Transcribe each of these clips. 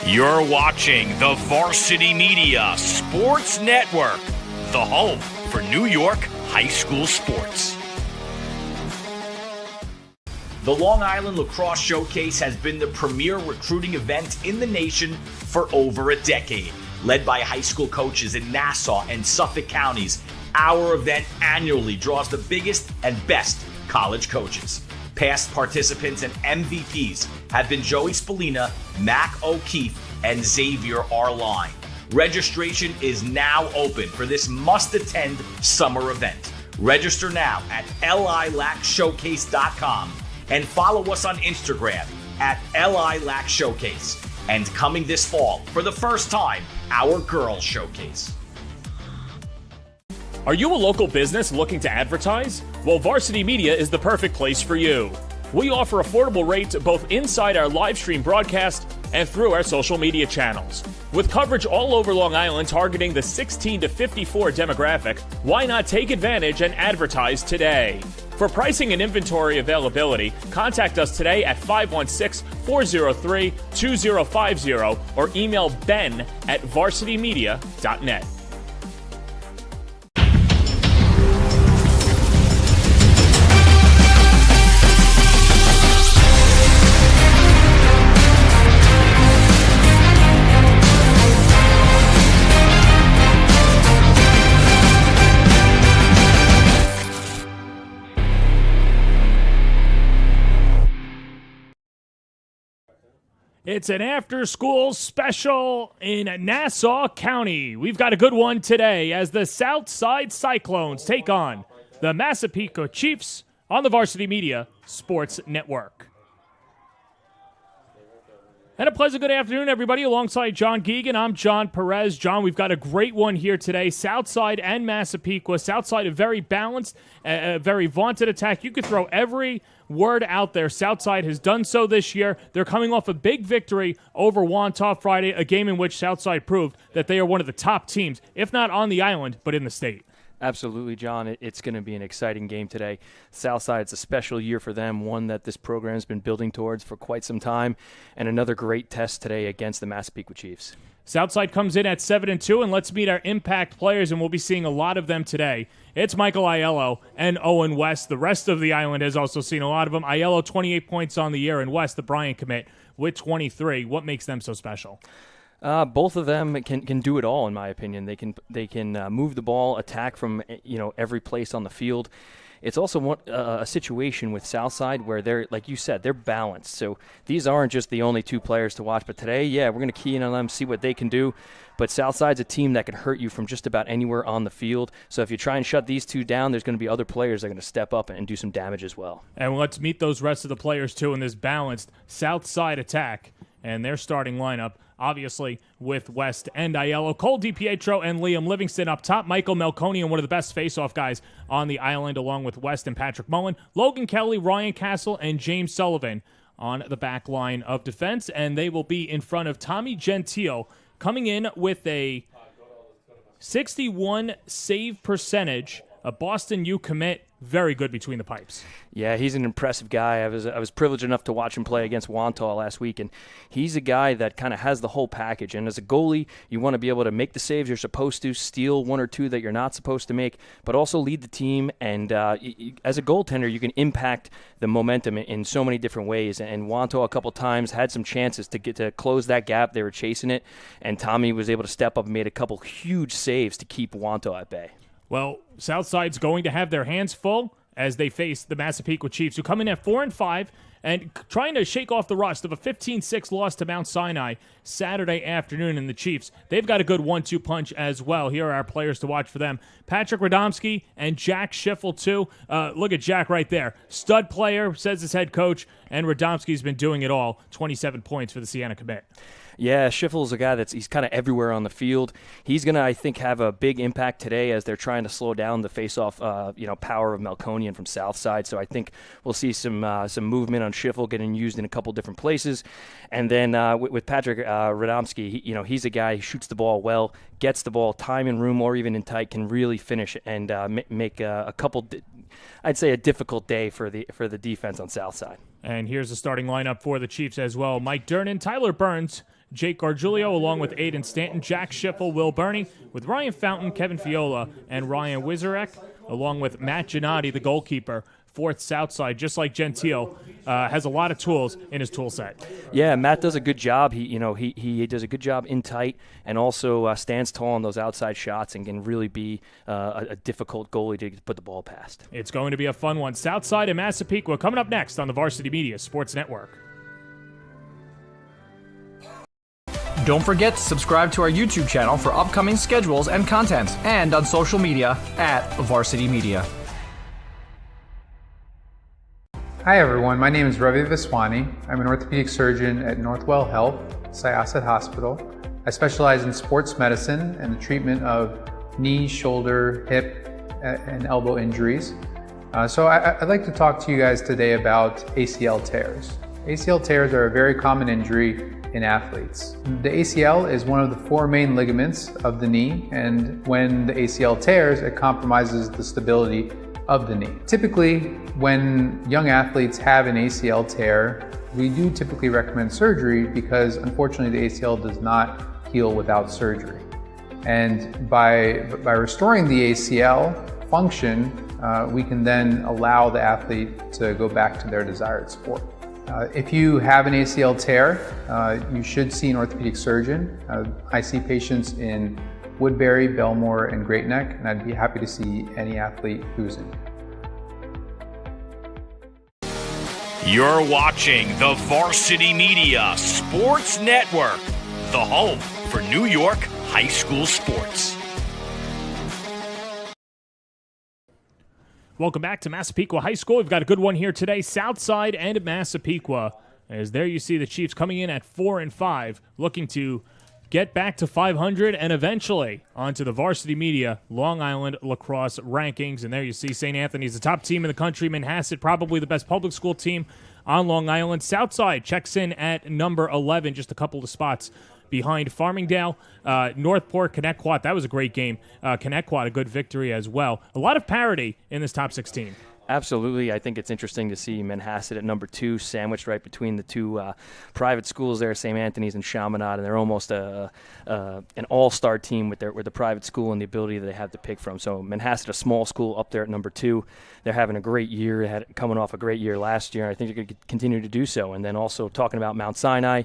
You're watching the Varsity Media Sports Network, the home for New York high school sports. The Long Island Lacrosse Showcase has been the premier recruiting event in the nation for over a decade. Led by high school coaches in Nassau and Suffolk counties, our event annually draws the biggest and best college coaches. Past participants and MVPs have been Joey Spallina, Mac O'Keefe, and Xavier Arline. Registration is now open for this must-attend summer event. Register now at lilacshowcase.com and follow us on Instagram at lilacshowcase. And coming this fall, for the first time, our Girls Showcase. Are you a local business looking to advertise? Well, Varsity Media is the perfect place for you. We offer affordable rates both inside our live stream broadcast and through our social media channels. With coverage all over Long Island targeting the 16 to 54 demographic, why not take advantage and advertise today? For pricing and inventory availability, contact us today at 516-403-2050 or email ben@varsitymedia.net. It's an after-school special in Nassau County. We've got a good one today as the Southside Cyclones take on the Massapequa Chiefs on the Varsity Media Sports Network. And a pleasant good afternoon, everybody. Alongside John Geegan, I'm John Perez. John, we've got a great one here today. Southside and Massapequa. Southside, a very balanced, a very vaunted attack. You could throw every word out there. Southside has done so this year. They're coming off a big victory over Wantagh Friday, a game in which Southside proved that they are one of the top teams, if not on the island, but in the state. Absolutely, John. It's going to be an exciting game today. Southside's a special year for them, one that this program's been building towards for quite some time, and another great test today against the Massapequa Chiefs. Southside comes in at 7-2, and let's meet our impact players, and we'll be seeing a lot of them today. It's Michael Aiello and Owen West. The rest of the island has also seen a lot of them. Aiello, 28 points on the year, and West, the Bryant commit, with 23. What makes them so special? Both of them can do it all, in my opinion. They can move the ball, attack from every place on the field. It's also a situation with Southside where they're, like you said, they're balanced. So these aren't just the only two players to watch. But today, yeah, we're going to key in on them, see what they can do. But Southside's a team that can hurt you from just about anywhere on the field. So if you try and shut these two down, there's going to be other players that are going to step up and do some damage as well. And let's meet those rest of the players, too, in this balanced Southside attack and their starting lineup. Obviously, with West and Aiello, Cole DiPietro and Liam Livingston up top. Michael Melconian, one of the best face-off guys on the island, along with West and Patrick Mullen. Logan Kelly, Ryan Castle, and James Sullivan on the back line of defense. And they will be in front of Tommy Gentile, coming in with a 61 save percentage. A Boston U commit, very good between the pipes. Yeah, he's an impressive guy. I was privileged enough to watch him play against Wantagh last week, and he's a guy that kind of has the whole package. And as a goalie, you want to be able to make the saves you're supposed to, steal one or two that you're not supposed to make, but also lead the team. And as a goaltender, you can impact the momentum in so many different ways. And Wantagh a couple times had some chances to get to close that gap. They were chasing it, and Tommy was able to step up and made a couple huge saves to keep Wantagh at bay. Well, Southside's going to have their hands full as they face the Massapequa Chiefs, who come in at 4-5 and trying to shake off the rust of a 15-6 loss to Mount Sinai Saturday afternoon. And the Chiefs, they've got a good 1-2 punch as well. Here are our players to watch for them. Patrick Radomski and Jack Schiffel, too. Look at Jack right there. Stud player, says his head coach, and Radomski's been doing it all. 27 points for the Siena commit. Yeah, Schiffel's a guy he's kind of everywhere on the field. He's going to, I think, have a big impact today as they're trying to slow down the face-off, power of Melconian from Southside. So I think we'll see some movement on Schiffel getting used in a couple different places. And then with Patrick Radomski, he's a guy who shoots the ball well, gets the ball time and room or even in tight, can really finish and make a couple. I'd say a difficult day for the defense on Southside. And here's the starting lineup for the Chiefs as well: Mike Durnan, Tyler Burns, Jake Gargiulio, along with Aiden Stanton, Jack Schiffel, Will Burney, with Ryan Fountain, Kevin Fiola, and Ryan Wizarek, along with Matt Gennady, the goalkeeper, fourth Southside, just like Gentile, has a lot of tools in his tool set. Yeah, Matt does a good job. He does a good job in tight, and also stands tall on those outside shots and can really be a difficult goalie to put the ball past. It's going to be a fun one. Southside and Massapequa coming up next on the Varsity Media Sports Network. Don't forget to subscribe to our YouTube channel for upcoming schedules and content, and on social media @Varsity Media. Hi everyone, my name is Ravi Viswani. I'm an orthopedic surgeon at Northwell Health, Syosset Hospital. I specialize in sports medicine and the treatment of knee, shoulder, hip, and elbow injuries. So I'd like to talk to you guys today about ACL tears. ACL tears are a very common injury in athletes. The ACL is one of the four main ligaments of the knee, and when the ACL tears, it compromises the stability of the knee. Typically, when young athletes have an ACL tear, we do typically recommend surgery because unfortunately the ACL does not heal without surgery. And by restoring the ACL function, we can then allow the athlete to go back to their desired sport. If you have an ACL tear, you should see an orthopedic surgeon. I see patients in Woodbury, Belmore, and Great Neck, and I'd be happy to see any athlete who's in. You're watching the Varsity Media Sports Network, the home for New York high school sports. Welcome back to Massapequa High School. We've got a good one here today, Southside and Massapequa. As there you see the Chiefs coming in at 4-5, looking to get back to 500 and eventually onto the Varsity Media Long Island Lacrosse rankings. And there you see St. Anthony's the top team in the country. Manhasset probably the best public school team on Long Island. Southside checks in at number 11, just a couple of spots behind Farmingdale. Northport, Connecticut, that was a great game. Connecticut, a good victory as well. A lot of parity in this top 16. Absolutely. I think it's interesting to see Manhasset at number 2, sandwiched right between the two private schools there, St. Anthony's and Chaminade, and they're almost an all-star team with the private school and the ability that they have to pick from. So Manhasset, a small school, up there at number 2. They're having a great year, coming off a great year last year. I think they're going to continue to do so. And then also talking about Mount Sinai,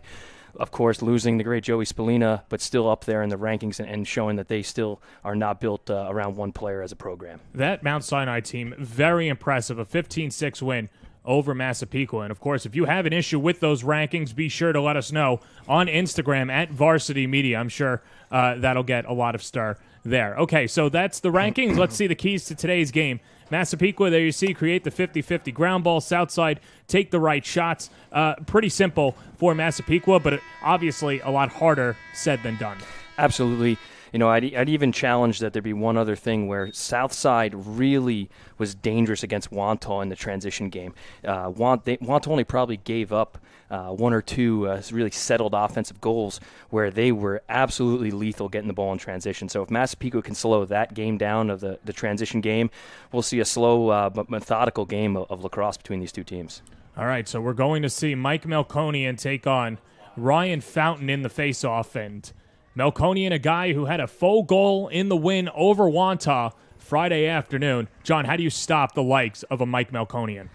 of course, losing the great Joey Spallina, but still up there in the rankings and showing that they still are not built around one player as a program. That Mount Sinai team, very impressive, a 15-6 win over Massapequa. And, of course, if you have an issue with those rankings, be sure to let us know on Instagram at Varsity Media. I'm sure that'll get a lot of stir there. Okay, so that's the rankings. Let's see the keys to today's game. Massapequa, there you see, create the 50-50 ground ball. Southside, take the right shots. Pretty simple for Massapequa, but obviously a lot harder said than done. Absolutely. You know, I'd even challenge that there be one other thing where Southside really was dangerous against Wantagh in the transition game. Wantagh only probably gave up one or two really settled offensive goals where they were absolutely lethal getting the ball in transition. So if Massapequa can slow that game down of the transition game, we'll see a slow but methodical game of lacrosse between these two teams. All right, so we're going to see Mike Melkonian take on Ryan Fountain in the face-off, and Melkonian, a guy who had a faux goal in the win over Wantagh Friday afternoon. John, how do you stop the likes of a Mike Melkonian?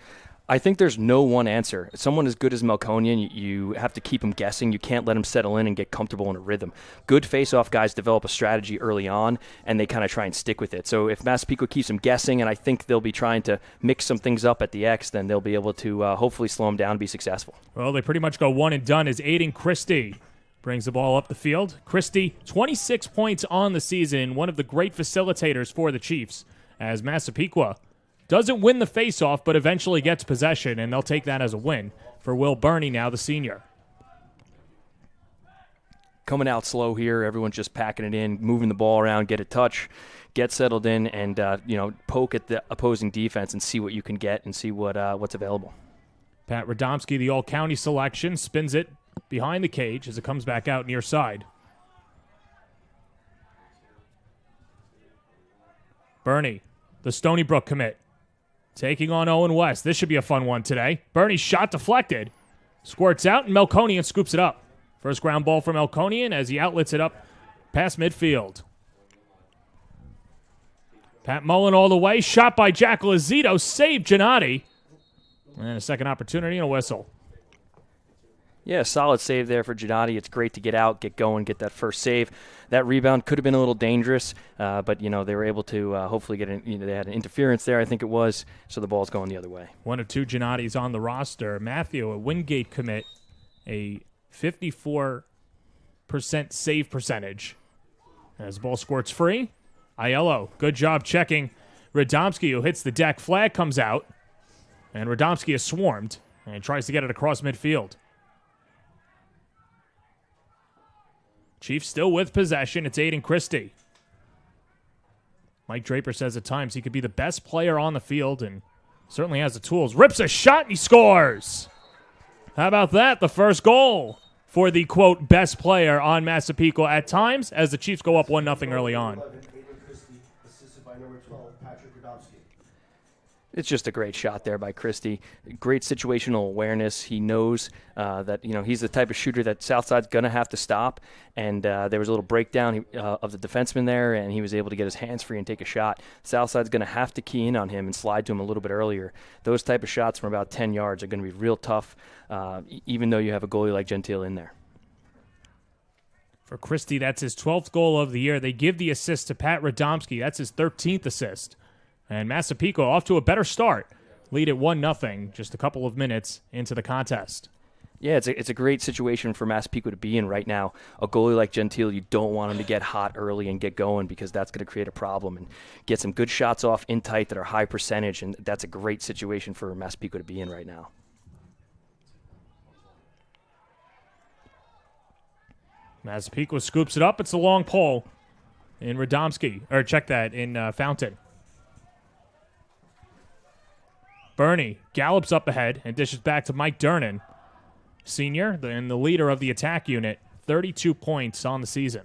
I think there's no one answer. Someone as good as Melkonian, you have to keep him guessing. You can't let him settle in and get comfortable in a rhythm. Good face-off guys develop a strategy early on, and they kind of try and stick with it. So if Massapequa keeps him guessing, and I think they'll be trying to mix some things up at the X, then they'll be able to hopefully slow him down and be successful. Well, they pretty much go one and done as Aiden Christie brings the ball up the field. Christie, 26 points on the season, one of the great facilitators for the Chiefs, as Massapequa doesn't win the faceoff, but eventually gets possession, and they'll take that as a win for Will Burney, now the senior. Coming out slow here, everyone's just packing it in, moving the ball around, get a touch, get settled in, and poke at the opposing defense and see what you can get and see what's available. Pat Radomski, the all-county selection, spins it behind the cage as it comes back out near side. Burney, the Stony Brook commit, taking on Owen West. This should be a fun one today. Burney's shot deflected. Squirts out, and Melkonian scoops it up. First ground ball from Elkonian as he outlets it up past midfield. Pat Mullen all the way. Shot by Jack Lazito. Saved Gennady. And a second opportunity and a whistle. Yeah, solid save there for Gennady. It's great to get out, get going, get that first save. That rebound could have been a little dangerous, but, they were able to hopefully get they had an interference there, I think it was, so the ball's going the other way. One of two Gennadys on the roster. Matthew, a Wingate commit, a 54% save percentage. As the ball squirts free, Aiello, good job checking Radomski, who hits the deck. Flag comes out, and Radomski is swarmed and tries to get it across midfield. Chiefs still with possession. It's Aiden Christie. Mike Draper says at times he could be the best player on the field and certainly has the tools. Rips a shot and he scores. How about that? The first goal for the, quote, best player on Massapequa at times as the Chiefs go up 1-0 early on. It's just a great shot there by Christie. Great situational awareness. He knows that he's the type of shooter that Southside's going to have to stop. And there was a little breakdown of the defenseman there, and he was able to get his hands free and take a shot. Southside's going to have to key in on him and slide to him a little bit earlier. Those type of shots from about 10 yards are going to be real tough, even though you have a goalie like Gentile in there. For Christie, that's his 12th goal of the year. They give the assist to Pat Radomski. That's his 13th assist. And Massapequa off to a better start. Lead at 1-0 just a couple of minutes into the contest. Yeah, it's a great situation for Massapequa to be in right now. A goalie like Gentile, you don't want him to get hot early and get going because that's going to create a problem. And get some good shots off in tight that are high percentage, and that's a great situation for Massapequa to be in right now. Massapequa scoops it up. It's a long pole in Radomski. Or check that, in Fountain. Bernie gallops up ahead and dishes back to Mike Durnan, senior and the leader of the attack unit, 32 points on the season.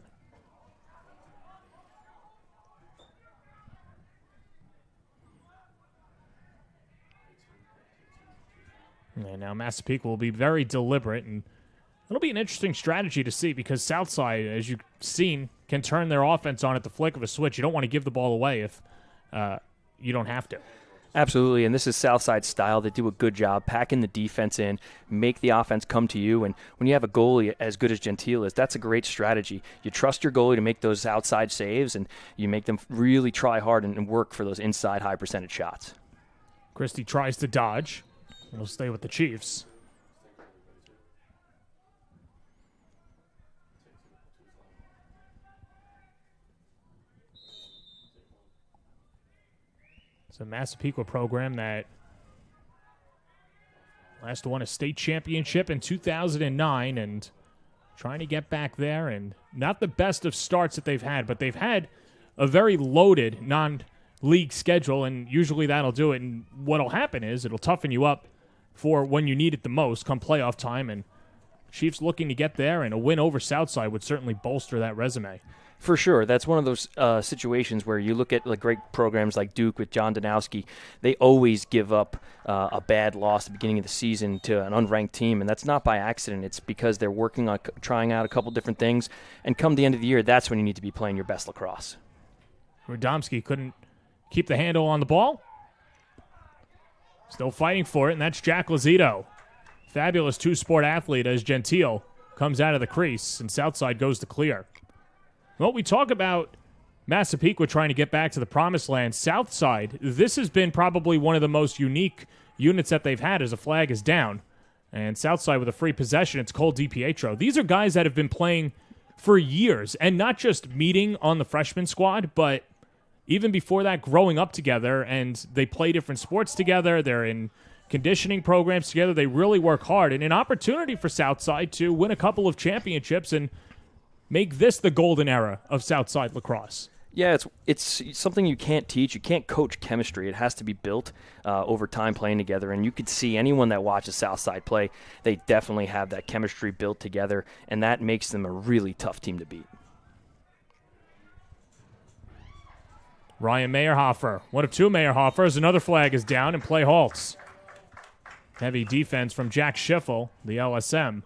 And now Massapequa will be very deliberate, and it'll be an interesting strategy to see because Southside, as you've seen, can turn their offense on at the flick of a switch. You don't want to give the ball away if you don't have to. Absolutely, and this is Southside style. They do a good job packing the defense in, make the offense come to you, and when you have a goalie as good as Gentile is, that's a great strategy. You trust your goalie to make those outside saves, and you make them really try hard and work for those inside high percentage shots. Christie tries to dodge. He'll stay with the Chiefs. It's a Massapequa program that last won a state championship in 2009 and trying to get back there, and not the best of starts that they've had, but they've had a very loaded non-league schedule, and usually that'll do it. And what'll happen is it'll toughen you up for when you need it the most come playoff time, and Chiefs looking to get there, and a win over Southside would certainly bolster that resume. For sure. That's one of those situations where you look at great programs like Duke with John Danowski. They always give up a bad loss at the beginning of the season to an unranked team, and that's not by accident. It's because they're working on trying out a couple different things, and come the end of the year, that's when you need to be playing your best lacrosse. Radomski couldn't keep the handle on the ball. Still fighting for it, and that's Jack Lazito. Fabulous two-sport athlete as Gentile comes out of the crease, and Southside goes to clear. Well, we talk about Massapequa trying to get back to the promised land. Southside, this has been probably one of the most unique units that they've had as a flag is down. And Southside with a free possession, it's Cole DiPietro. These are guys that have been playing for years, and not just meeting on the freshman squad, but even before that, growing up together, and they play different sports together. They're in conditioning programs together. They really work hard, and an opportunity for Southside to win a couple of championships and make this the golden era of Southside lacrosse. Yeah, it's something you can't teach. You can't coach chemistry. It has to be built over time playing together. And you could see anyone that watches Southside play, they definitely have that chemistry built together, and that makes them a really tough team to beat. Ryan Meyerhofer, one of two Meyerhofers. Another flag is down and play halts. Heavy defense from Jack Schiffel, the LSM.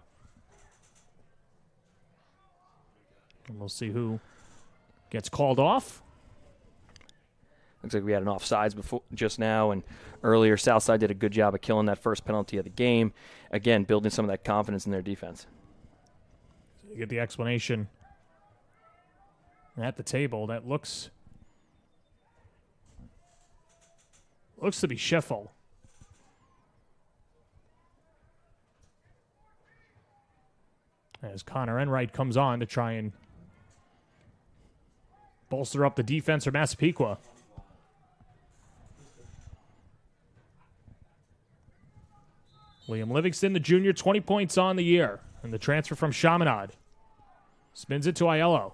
And we'll see who gets called off. Looks like we had an offsides before just now, and earlier Southside did a good job of killing that first penalty of the game. Again, building some of that confidence in their defense. So you get the explanation at the table. That looks to be Schiffel. As Connor Enright comes on to try and bolster up the defense for Massapequa. Liam Livingston, the junior, 20 points on the year. And the transfer from Chaminade. Spins it to Aiello.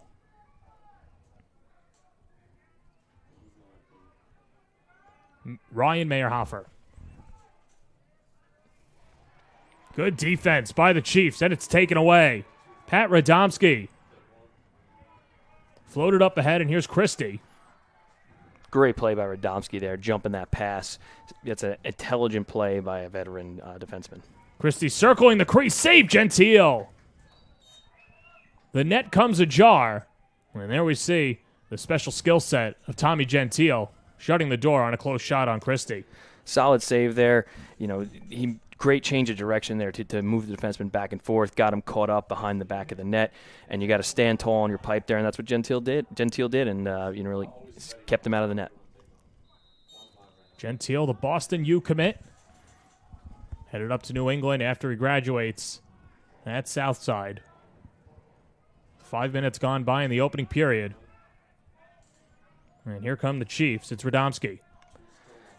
Ryan Meyerhofer. Good defense by the Chiefs, and it's taken away. Pat Radomski. Floated up ahead, and here's Christie. Great play by Radomski there, jumping that pass. It's an intelligent play by a veteran defenseman. Christie circling the crease. Save Gentile. The net comes ajar. And there we see the special skill set of Tommy Gentile shutting the door on a close shot on Christie. Solid save there. You know, great change of direction there to move the defenseman back and forth. Got him caught up behind the back of the net. And you got to stand tall on your pipe there, and that's what Gentile did. And really kept him out of the net. Gentile, the Boston U commit, headed up to New England after he graduates at Southside. 5 minutes gone by in the opening period. And here come the Chiefs. It's Radomski.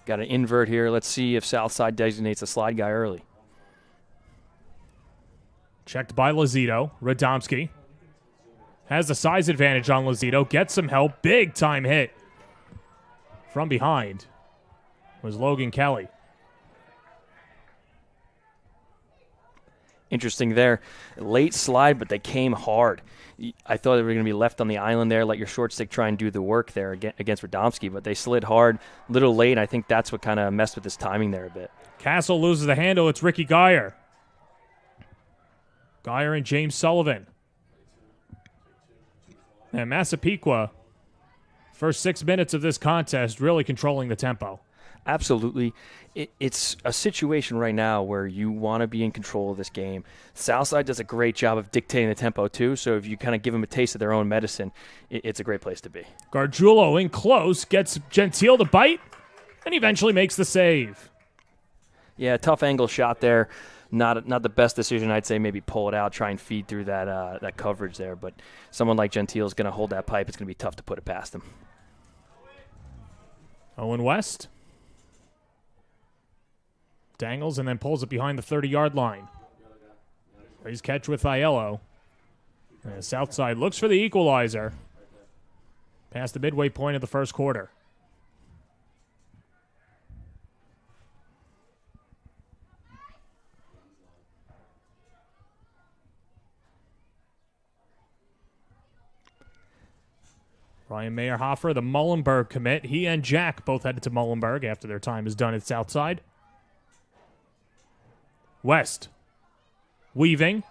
Got an invert here. Let's see if Southside designates a slide guy early. Checked by Lazito. Radomski has the size advantage on Lazito. Gets some help. Big time hit. From behind was Logan Kelly. Interesting there. Late slide, but they came hard. I thought they were going to be left on the island there, let your short stick try and do the work there against Radomski, but they slid hard, a little late. I think that's what kind of messed with his timing there a bit. Castle loses the handle. It's Ricky Geyer. Geyer and James Sullivan. And Massapequa, first 6 minutes of this contest, really controlling the tempo. Absolutely. It's a situation right now where you want to be in control of this game. Southside does a great job of dictating the tempo, too, so if you kind of give them a taste of their own medicine, it's a great place to be. Gargiulo in close, gets Gentile to bite, and eventually makes the save. Yeah, tough angle shot there. Not the best decision, I'd say. Maybe pull it out, try and feed through that coverage there, but someone like Gentile is going to hold that pipe. It's going to be tough to put it past him. Owen West dangles and then pulls it behind the 30-yard line. He's catch with Aiello. And Southside looks for the equalizer. Past the midway point of the first quarter. Ryan Meyerhofer, the Muhlenberg commit. He and Jack both headed to Muhlenberg after their time is done at Southside. West, weaving,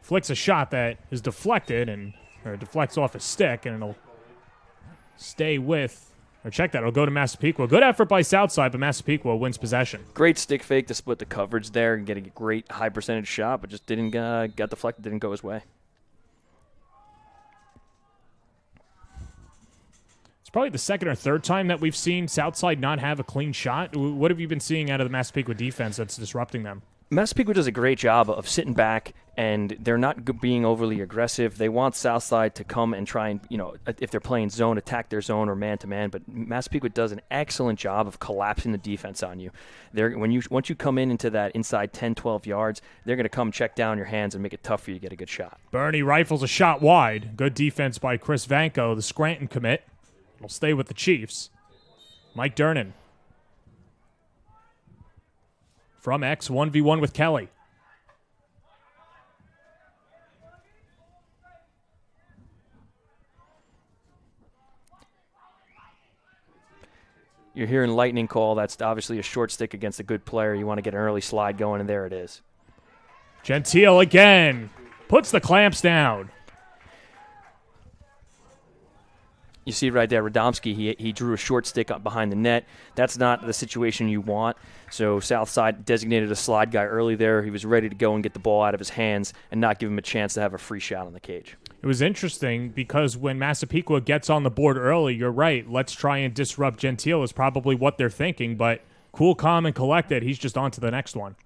flicks a shot that is deflected or deflects off his stick, and it'll stay with, or check that, it'll go to Massapequa. Good effort by Southside, but Massapequa wins possession. Great stick fake to split the coverage there and get a great high percentage shot, but just didn't got deflected, didn't go his way. Probably the second or third time that we've seen Southside not have a clean shot. What have you been seeing out of the Massapequa defense that's disrupting them? Massapequa does a great job of sitting back, and they're not being overly aggressive. They want Southside to come and try and, if they're playing zone, attack their zone or man-to-man, but Massapequa does an excellent job of collapsing the defense on you. Once you come into that inside 10, 12 yards, they're going to come check down your hands and make it tough for you to get a good shot. Bernie rifles a shot wide. Good defense by Chris Vanko, the Scranton commit. Will stay with the Chiefs. Mike Durnan. From X, 1v1 with Kelly. You're hearing lightning call. That's obviously a short stick against a good player. You want to get an early slide going, and there it is. Gentile again. Puts the clamps down. You see right there, Radomski, he drew a short stick up behind the net. That's not the situation you want. So Southside designated a slide guy early there. He was ready to go and get the ball out of his hands and not give him a chance to have a free shot on the cage. It was interesting because when Massapequa gets on the board early, you're right, let's try and disrupt Gentile is probably what they're thinking, but cool, calm, and collected, he's just on to the next one.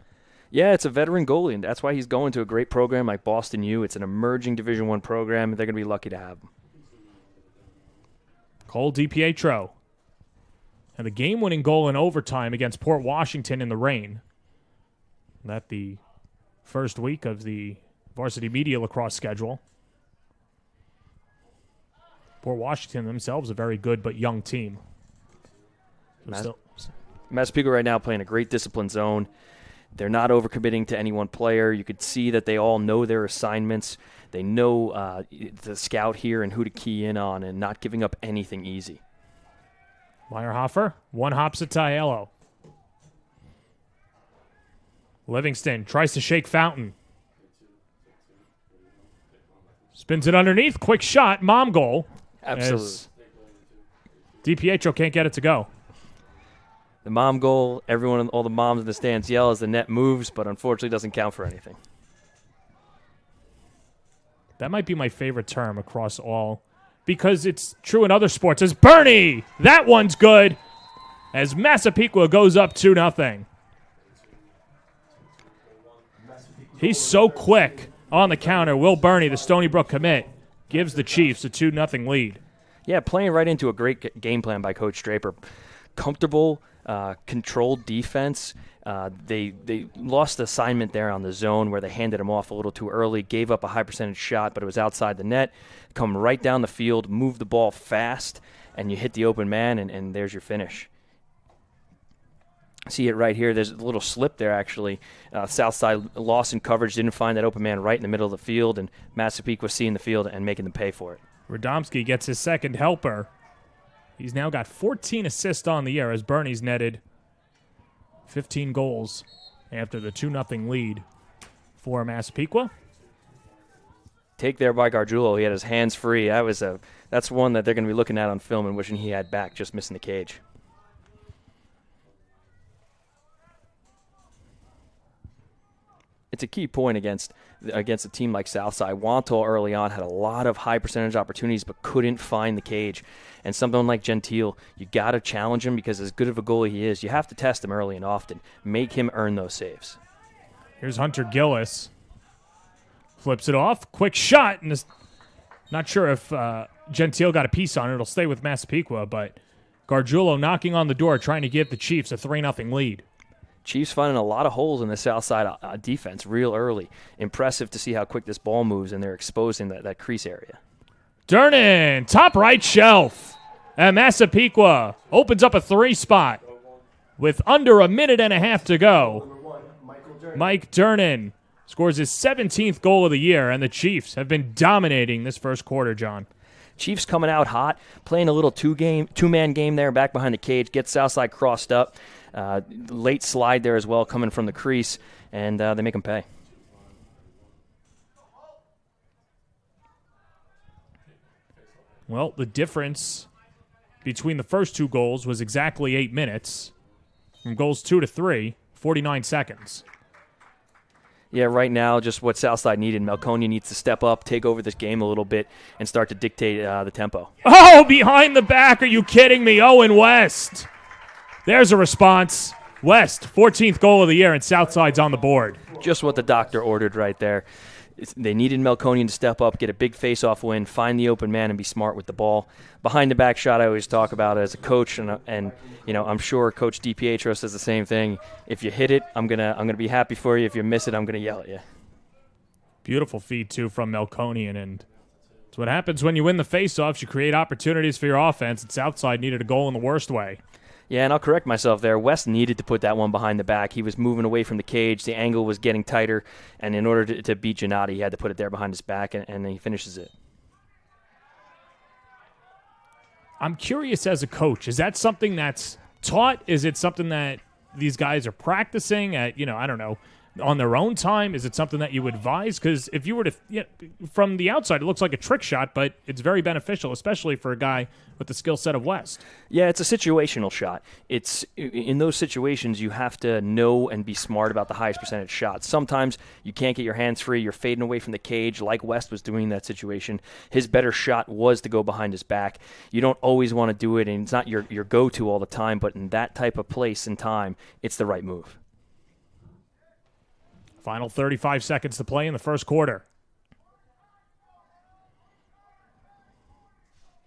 Yeah, it's a veteran goalie, and that's why he's going to a great program like Boston U. It's an emerging Division I program, and they're going to be lucky to have him. Cole DiPietro. And the game-winning goal in overtime against Port Washington in the rain. That the first week of the varsity media lacrosse schedule. Port Washington themselves a very good but young team. Massapequa right now playing a great disciplined zone. They're not overcommitting to any one player. You could see that they all know their assignments. They know the scout here and who to key in on and not giving up anything easy. Meyerhofer, one hops at Aiello. Livingston tries to shake Fountain. Spins it underneath. Quick shot. Mom goal. Absolutely. DiPietro can't get it to go. The mom goal, all the moms in the stands yell as the net moves, but unfortunately doesn't count for anything. That might be my favorite term across all, because it's true in other sports. As Bernie, that one's good, as Massapequa goes up 2-0. He's so quick on the counter. Will Bernie, the Stony Brook commit, gives the Chiefs a 2-0 lead. Yeah, playing right into a great game plan by Coach Draper. Comfortable, controlled defense. They lost assignment there on the zone where they handed him off a little too early, gave up a high percentage shot, but it was outside the net. Come right down the field, move the ball fast, and you hit the open man, and there's your finish. See it right here. There's a little slip there, actually. Southside lost in coverage, didn't find that open man right in the middle of the field, and Massapequa seeing the field and making them pay for it. Radomski gets his second helper. He's now got 14 assists on the year as Bernie's netted 15 goals after the 2-0 lead for Massapequa. Take there by Gargiulo. He had his hands free. That's one that they're going to be looking at on film and wishing he had back, just missing the cage. It's a key point against a team like Southside. Wantagh early on had a lot of high percentage opportunities but couldn't find the cage. And someone like Gentile, you got to challenge him because as good of a goalie he is, you have to test him early and often. Make him earn those saves. Here's Hunter Gillis. Flips it off. Quick shot. And not sure if Gentile got a piece on it. It'll stay with Massapequa, but Gargiulo knocking on the door trying to give the Chiefs a 3-0 lead. Chiefs finding a lot of holes in the Southside defense real early. Impressive to see how quick this ball moves, and they're exposing that crease area. Durnan, top right shelf. And Massapequa opens up a 3 spot with under a minute and a half to go. Mike Durnan scores his 17th goal of the year, and the Chiefs have been dominating this first quarter, John. Chiefs coming out hot, playing a little two-man game there back behind the cage, gets Southside crossed up. Late slide there as well coming from the crease, and they make them pay. Well, the difference between the first 2 goals was exactly 8 minutes. From goals 2 to 3, 49 seconds. Yeah, right now, just what Southside needed. Melconia needs to step up, take over this game a little bit, and start to dictate the tempo. Oh, behind the back. Are you kidding me? Owen West. There's a response. West, 14th goal of the year, and Southside's on the board. Just what the doctor ordered right there. They needed Melconia to step up, get a big face-off win, find the open man, and be smart with the ball. Behind-the-back shot I always talk about as a coach, and you know I'm sure Coach DiPietro says the same thing. If you hit it, I'm gonna be happy for you. If you miss it, I'm gonna yell at you. Beautiful feed, too, from Melconian, and it's what happens when you win the face-offs. You create opportunities for your offense, and Southside needed a goal in the worst way. Yeah, and I'll correct myself there. West needed to put that one behind the back. He was moving away from the cage. The angle was getting tighter, and in order to beat Gennady, he had to put it there behind his back, and he finishes it. I'm curious as a coach, is that something that's taught? Is it something that these guys are practicing at, I don't know, on their own time? Is it something that you advise? Because if you were to, from the outside, it looks like a trick shot, but it's very beneficial, especially for a guy with the skill set of West. Yeah, it's a situational shot. It's in those situations you have to know and be smart about the highest percentage shots. Sometimes you can't get your hands free. You're fading away from the cage, like West was doing in that situation. His better shot was to go behind his back. You don't always want to do it, and it's not your go-to all the time, but in that type of place and time, it's the right move. Final 35 seconds to play in the first quarter.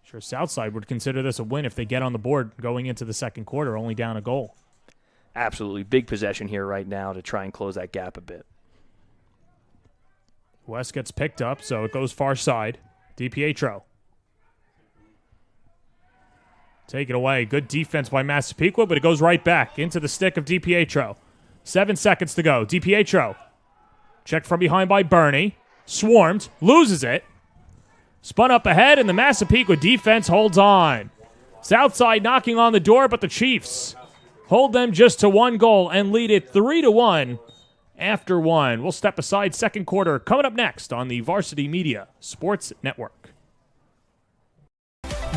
Sure, Southside would consider this a win if they get on the board going into the second quarter, only down a goal. Absolutely. Big possession here right now to try and close that gap a bit. West gets picked up, so it goes far side. DiPietro. Take it away. Good defense by Massapequa, but it goes right back into the stick of DiPietro. 7 seconds to go. DiPietro. Checked from behind by Bernie. Swarmed. Loses it. Spun up ahead, and the Massapequa defense holds on. Southside knocking on the door, but the Chiefs hold them just to 1 goal and lead it 3-1 after 1. We'll step aside. Second quarter coming up next on the Varsity Media Sports Network.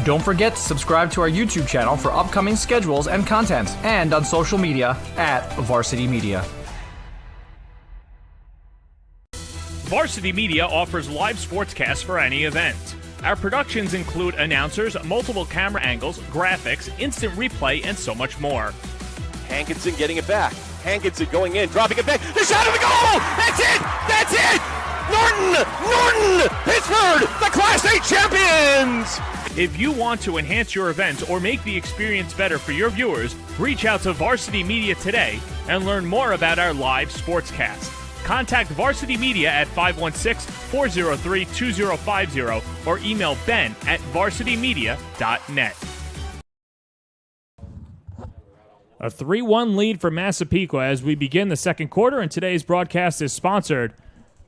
Don't forget to subscribe to our YouTube channel for upcoming schedules and content, and on social media at Varsity Media. Varsity Media offers live sportscasts for any event. Our productions include announcers, multiple camera angles, graphics, instant replay, and so much more. Hankinson getting it back. Hankinson going in, dropping it back. The shot of the goal! That's it! That's it! Norton! Pittsburgh, the Class A champions! If you want to enhance your event or make the experience better for your viewers, reach out to Varsity Media today and learn more about our live sportscast. Contact Varsity Media at 516-403-2050 or email ben@varsitymedia.net. A 3-1 lead for Massapequa as we begin the second quarter, and today's broadcast is sponsored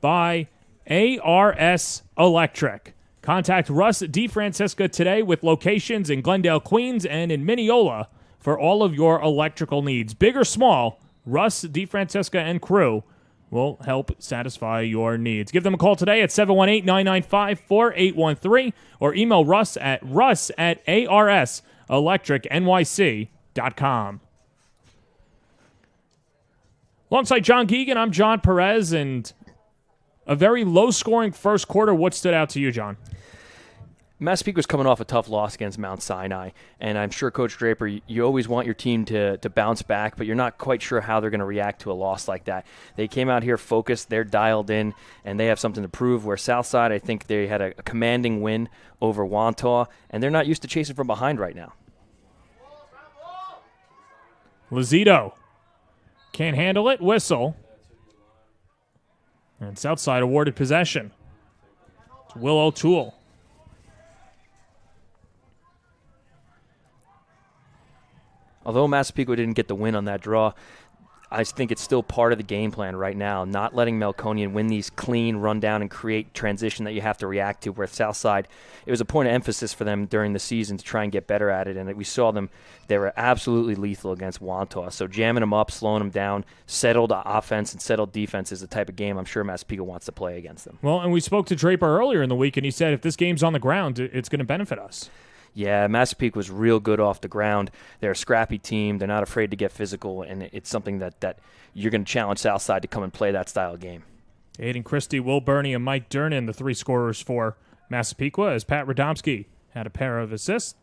by ARS Electric. Contact Russ DeFrancisca today with locations in Glendale, Queens, and in Mineola for all of your electrical needs. Big or small, Russ DeFrancisca and crew will help satisfy your needs. Give them a call today at 718-995-4813 or email Russ at arselectricnyc.com. Alongside John Geegan, I'm John Perez, and a very low-scoring first quarter. What stood out to you, John? Massapequa's coming off a tough loss against Mount Sinai, and I'm sure, Coach Draper, you always want your team to bounce back, but you're not quite sure how they're going to react to a loss like that. They came out here focused, they're dialed in, and they have something to prove, where Southside, I think they had a commanding win over Wantagh, and they're not used to chasing from behind right now. Lazito can't handle it, whistle. And Southside awarded possession to Will O'Toole. Although Massapequa didn't get the win on that draw, I think it's still part of the game plan right now, not letting Melkonian win these clean, run down, and create transition that you have to react to, where Southside, it was a point of emphasis for them during the season to try and get better at it, and we saw them, they were absolutely lethal against Wantagh. So jamming them up, slowing them down, settled offense and settled defense is the type of game I'm sure Massapequa wants to play against them. Well, and we spoke to Draper earlier in the week, and he said if this game's on the ground, it's going to benefit us. Yeah, Massapequa was real good off the ground. They're a scrappy team. They're not afraid to get physical, and it's something that you're going to challenge Southside to come and play that style of game. Aiden Christie, Will Burney, and Mike Durnan, the three scorers for Massapequa, as Pat Radomski had a pair of assists.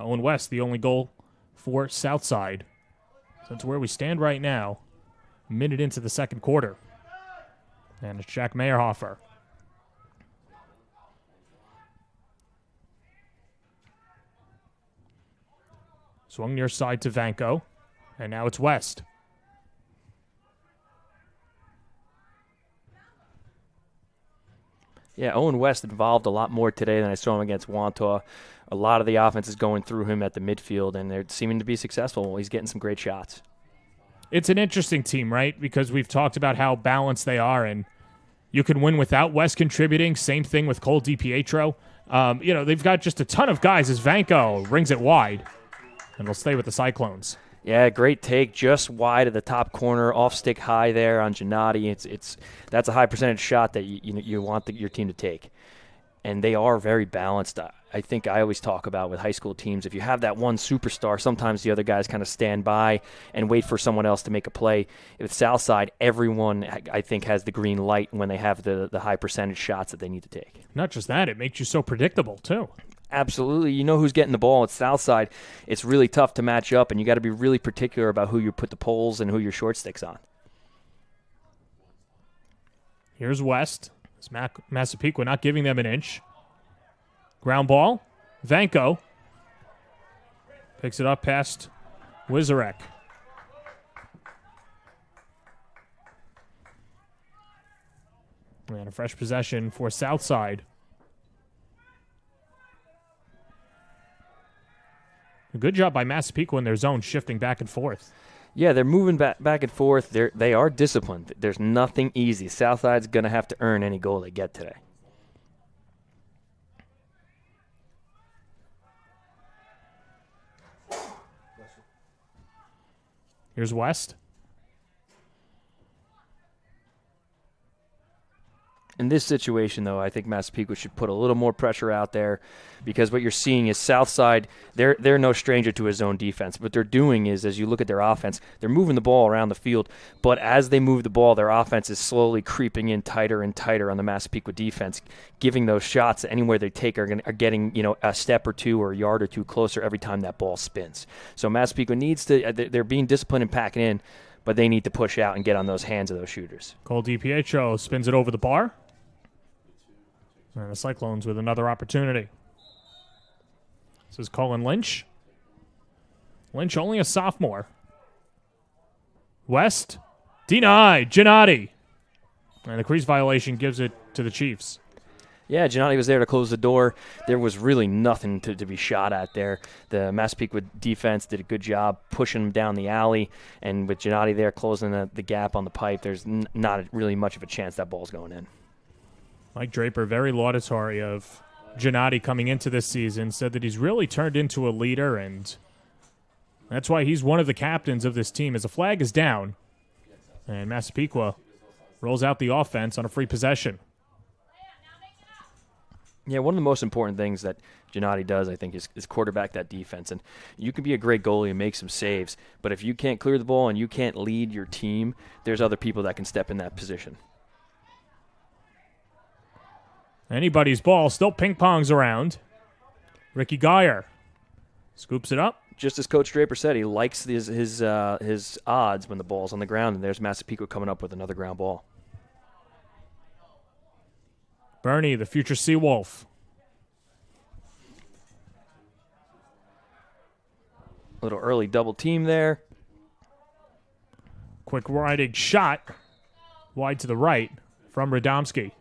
Owen West, the only goal for Southside. So that's where we stand right now, a minute into the second quarter. And it's Jack Meyerhofer. Swung near side to Vanko, and now it's West. Yeah, Owen West involved a lot more today than I saw him against Wantagh. A lot of the offense is going through him at the midfield, and they're seeming to be successful. He's getting some great shots. It's an interesting team, right? Because we've talked about how balanced they are, and you can win without West contributing. Same thing with Cole DiPietro. They've got just a ton of guys as Vanko rings it wide. And they'll stay with the Cyclones. Yeah, great take, just wide of the top corner, off stick high there on Gennady. That's a high percentage shot that you want your team to take, and they are very balanced. I think I always talk about with high school teams, if you have that one superstar, sometimes the other guys kind of stand by and wait for someone else to make a play. With Southside, everyone I think has the green light when they have the high percentage shots that they need to take. Not just that, it makes you so predictable too. Absolutely. You know who's getting the ball at Southside. It's really tough to match up, and you got to be really particular about who you put the poles and who your short sticks on. Here's West. It's Massapequa not giving them an inch. Ground ball. Vanko picks it up past Wizarek. And a fresh possession for Southside. A good job by Massapequa in their zone, shifting back and forth. Yeah, they're moving back and forth. They are disciplined. There's nothing easy. Southside's going to have to earn any goal they get today. Here's West. In this situation, though, I think Massapequa should put a little more pressure out there, because what you're seeing is Southside, they're no stranger to a zone defense. What they're doing is, as you look at their offense, they're moving the ball around the field, but as they move the ball, their offense is slowly creeping in tighter and tighter on the Massapequa defense, giving those shots anywhere they take are getting a step or two or a yard or two closer every time that ball spins. So Massapequa needs to, they're being disciplined and packing in, but they need to push out and get on those hands of those shooters. Cole DiPietro spins it over the bar. And the Cyclones with another opportunity. This is Colin Lynch. Lynch only a sophomore. West. Denied. Gennady. And the crease violation gives it to the Chiefs. Yeah, Gennady was there to close the door. There was really nothing to be shot at there. The Massapequa defense did a good job pushing him down the alley. And with Gennady there closing the gap on the pipe, there's not really much of a chance that ball's going in. Mike Draper, very laudatory of Gennady coming into this season, said that he's really turned into a leader, and that's why he's one of the captains of this team. As the flag is down, and Massapequa rolls out the offense on a free possession. Yeah, one of the most important things that Gennady does, I think, is quarterback that defense. And you can be a great goalie and make some saves, but if you can't clear the ball and you can't lead your team, there's other people that can step in that position. Anybody's ball, still ping-pongs around. Ricky Geyer scoops it up. Just as Coach Draper said, he likes his odds when the ball's on the ground, and there's Massapequa coming up with another ground ball. Bernie, the future Seawolf. Little early double team there. Quick riding shot wide to the right from Radomski.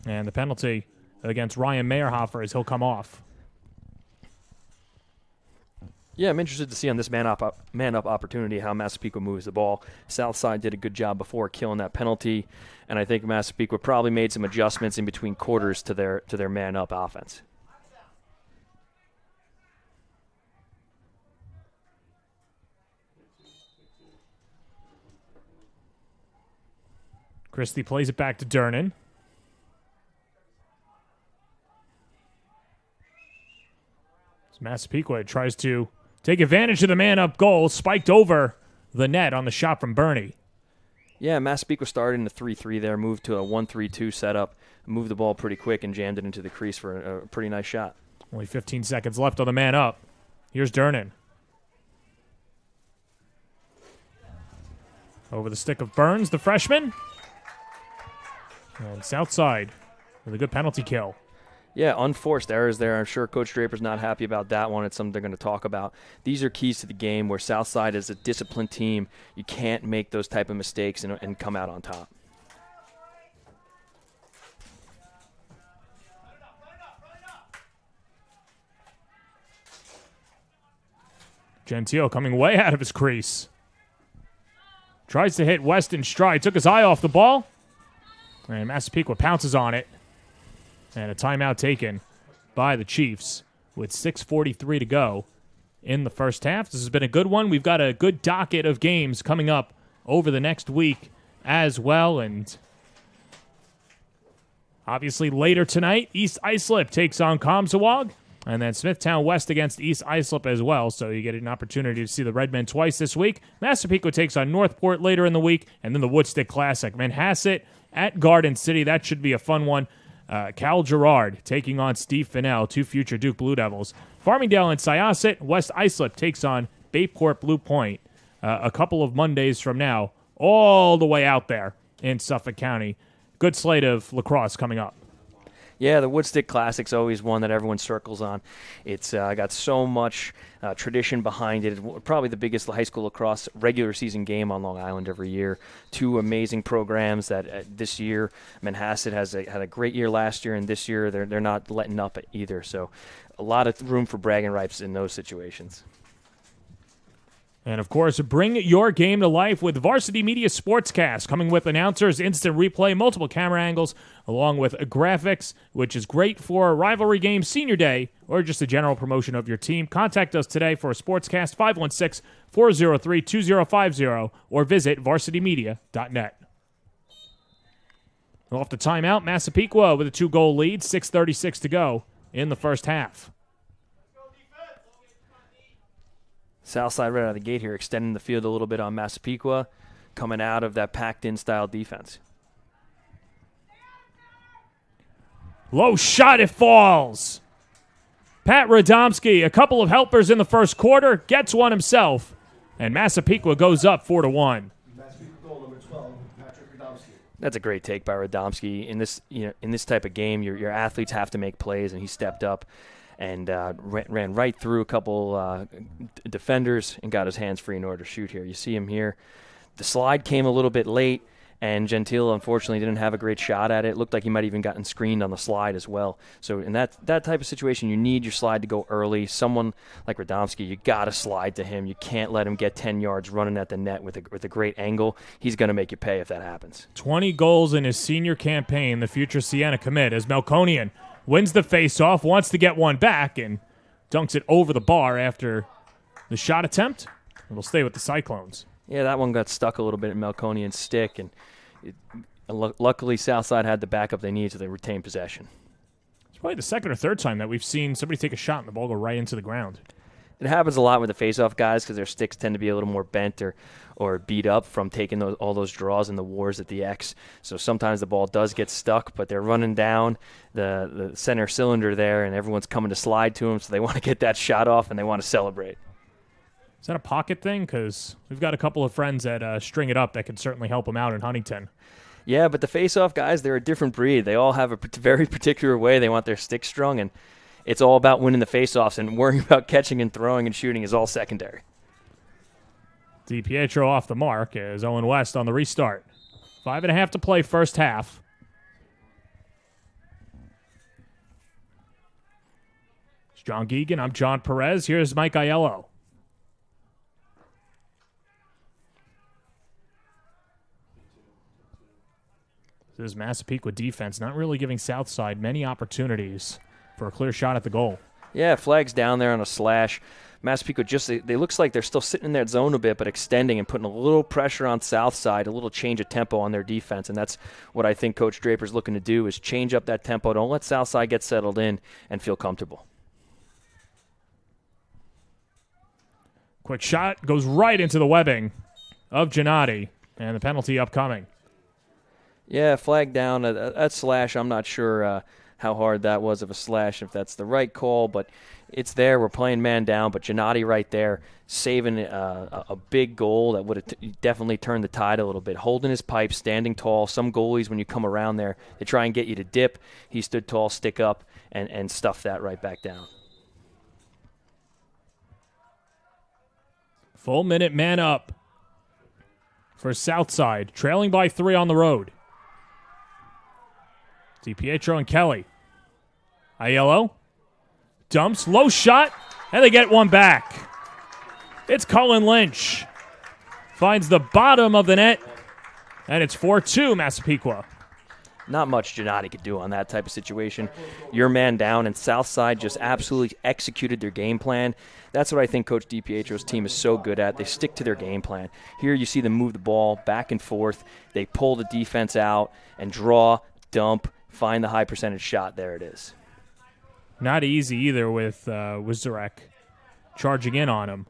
And the penalty against Ryan Meyerhofer as he'll come off. Yeah, I'm interested to see on this man-up opportunity how Massapequa moves the ball. Southside did a good job before killing that penalty, and I think Massapequa probably made some adjustments in between quarters to their man-up offense. Christie plays it back to Durnan. Massapequa tries to take advantage of the man-up goal, spiked over the net on the shot from Bernie. Yeah, Massapequa started in the 3-3 there, moved to a 1-3-2 setup, moved the ball pretty quick and jammed it into the crease for a pretty nice shot. Only 15 seconds left on the man-up. Here's Durnan. Over the stick of Burns, the freshman. And Southside with a good penalty kill. Yeah, unforced errors there. I'm sure Coach Draper's not happy about that one. It's something they're going to talk about. These are keys to the game where Southside is a disciplined team. You can't make those type of mistakes and come out on top. Gentile coming way out of his crease. Tries to hit West in stride. Took his eye off the ball. And Massapequa pounces on it. And a timeout taken by the Chiefs with 6:43 to go in the first half. This has been a good one. We've got a good docket of games coming up over the next week as well. And obviously later tonight, East Islip takes on Comsawag. And then Smithtown West against East Islip as well. So you get an opportunity to see the Redmen twice this week. Massapequa takes on Northport later in the week. And then the Woodstick Classic. Manhasset at Garden City. That should be a fun one. Cal Gerard taking on Steve Finnell, 2 future Duke Blue Devils. Farmingdale and Syosset. West Islip takes on Bayport Blue Point a couple of Mondays from now. All the way out there in Suffolk County. Good slate of lacrosse coming up. Yeah, the Woodstick Classic's always one that everyone circles on. It's got so much tradition behind it. It's probably the biggest high school lacrosse regular season game on Long Island every year. 2 amazing programs that this year, Manhasset had a great year last year, and this year they're not letting up either. So a lot of room for bragging rights in those situations. And, of course, bring your game to life with Varsity Media Sportscast, coming with announcers, instant replay, multiple camera angles, along with graphics, which is great for a rivalry game, senior day, or just a general promotion of your team. Contact us today for a Sportscast, 516-403-2050, or visit varsitymedia.net. Off the timeout, Massapequa with a 2-goal lead, 6:36 to go in the first half. Southside right out of the gate here, extending the field a little bit on Massapequa, coming out of that packed-in style defense. Low shot, it falls. Pat Radomski, a couple of helpers in the first quarter, gets one himself, and Massapequa goes up 4-1. That's a great take by Radomski. In this type of game, your athletes have to make plays, and he stepped up and ran right through a couple defenders and got his hands free in order to shoot here. You see him here. The slide came a little bit late, and Gentile, unfortunately, didn't have a great shot at it. Looked like he might have even gotten screened on the slide as well. So in that type of situation, you need your slide to go early. Someone like Radomski, you got to slide to him. You can't let him get 10 yards running at the net with a great angle. He's going to make you pay if that happens. 20 goals in his senior campaign, the future Siena commit, as Melkonian wins the face-off, wants to get one back, and dunks it over the bar after the shot attempt. It'll stay with the Cyclones. Yeah, that one got stuck a little bit in Melkonian's stick, and luckily Southside had the backup they need, so they retained possession. It's probably the second or third time that we've seen somebody take a shot and the ball go right into the ground. It happens a lot with the face-off guys because their sticks tend to be a little more bent or beat up from taking all those draws in the wars at the X. So sometimes the ball does get stuck, but they're running down the center cylinder there, and everyone's coming to slide to them, so they want to get that shot off, and they want to celebrate. Is that a pocket thing? Because we've got a couple of friends that string it up that could certainly help them out in Huntington. Yeah, but the face-off guys, they're a different breed. They all have a very particular way they want their stick strung, and it's all about winning the face-offs, and worrying about catching and throwing and shooting is all secondary. DiPietro off the mark as Owen West on the restart. 5.5 to play first half. It's John Geegan. I'm John Perez. Here's Mike Aiello. This is Massapequa defense not really giving Southside many opportunities for a clear shot at the goal. Yeah, flags down there on a slash. Massapequa they looks like they're still sitting in that zone a bit, but extending and putting a little pressure on Southside, a little change of tempo on their defense, and that's what I think Coach Draper's looking to do is change up that tempo. Don't let Southside get settled in and feel comfortable. Quick shot goes right into the webbing of Gennady, and the penalty upcoming. Yeah, flag down. That slash, I'm not sure how hard that was of a slash, if that's the right call, but it's there. We're playing man down, but Gennady right there saving a big goal that would have definitely turned the tide a little bit. Holding his pipe, standing tall. Some goalies, when you come around there, they try and get you to dip. He stood tall, stick up, and stuffed that right back down. Full minute man up for Southside, trailing by 3 on the road. DiPietro and Kelly. Aiello dumps, low shot, and they get one back. It's Cullen Lynch. Finds the bottom of the net, and it's 4-2 Massapequa. Not much Gennady could do on that type of situation. Your man down, and Southside just absolutely executed their game plan. That's what I think Coach DiPietro's team is so good at. They stick to their game plan. Here you see them move the ball back and forth. They pull the defense out and draw, dump, find the high percentage shot. There it is. Not easy either with Zarek charging in on him.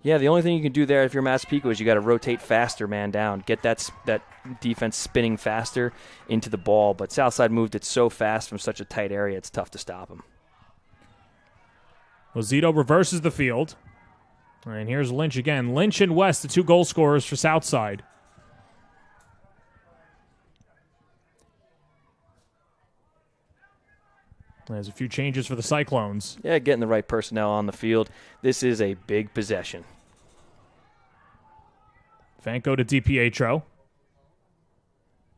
Yeah, the only thing you can do there if you're Massapequa is you got to rotate faster, man down. Get that defense spinning faster into the ball. But Southside moved it so fast from such a tight area, it's tough to stop him. Zito reverses the field. And here's Lynch again. Lynch and West, the 2 goal scorers for Southside. There's a few changes for the Cyclones. Yeah, getting the right personnel on the field. This is a big possession. Fanko to DiPietro.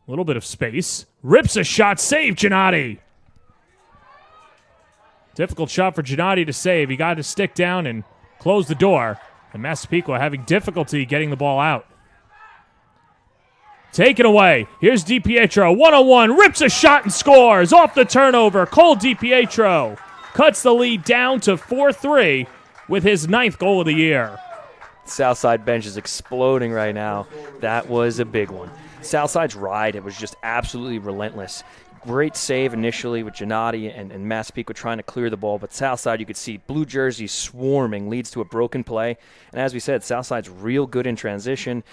A little bit of space. Rips a shot. Save, Gennady. Difficult shot for Gennady to save. He got his stick down and closed the door. And Massapequa having difficulty getting the ball out. Taken away. Here's DiPietro. 1-on-1. Rips a shot and scores. Off the turnover. Cole DiPietro cuts the lead down to 4-3 with his 9th goal of the year. Southside bench is exploding right now. That was a big one. Southside's ride, it was just absolutely relentless. Great save initially with Gennady and Massapequa trying to clear the ball, but Southside, you could see blue jerseys swarming, leads to a broken play. And as we said, Southside's real good in transition.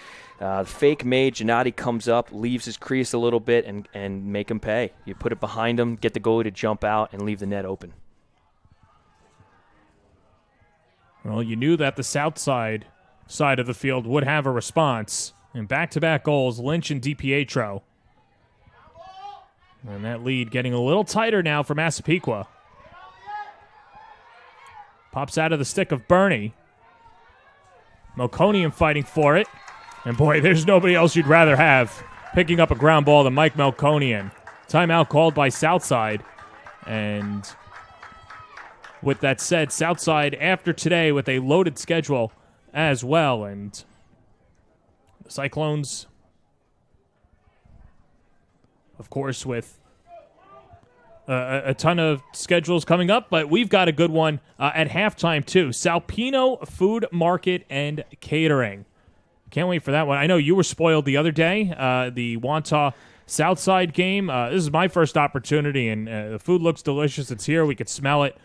Fake made, Gennady comes up, leaves his crease a little bit, and make him pay. You put it behind him, get the goalie to jump out, and leave the net open. Well, you knew that the Southside side of the field would have a response. And back-to-back goals, Lynch and DiPietro. And that lead getting a little tighter now for Massapequa. Pops out of the stick of Bernie. Melkonian fighting for it. And boy, there's nobody else you'd rather have picking up a ground ball than Mike Melkonian. Timeout called by Southside. And with that said, Southside after today with a loaded schedule as well. And the Cyclones, of course, with a ton of schedules coming up, but we've got a good one at halftime, too. Salpino Food Market and Catering. Can't wait for that one. I know you were spoiled the other day, the Wantagh Southside game. This is my first opportunity, and the food looks delicious. It's here. We could smell it.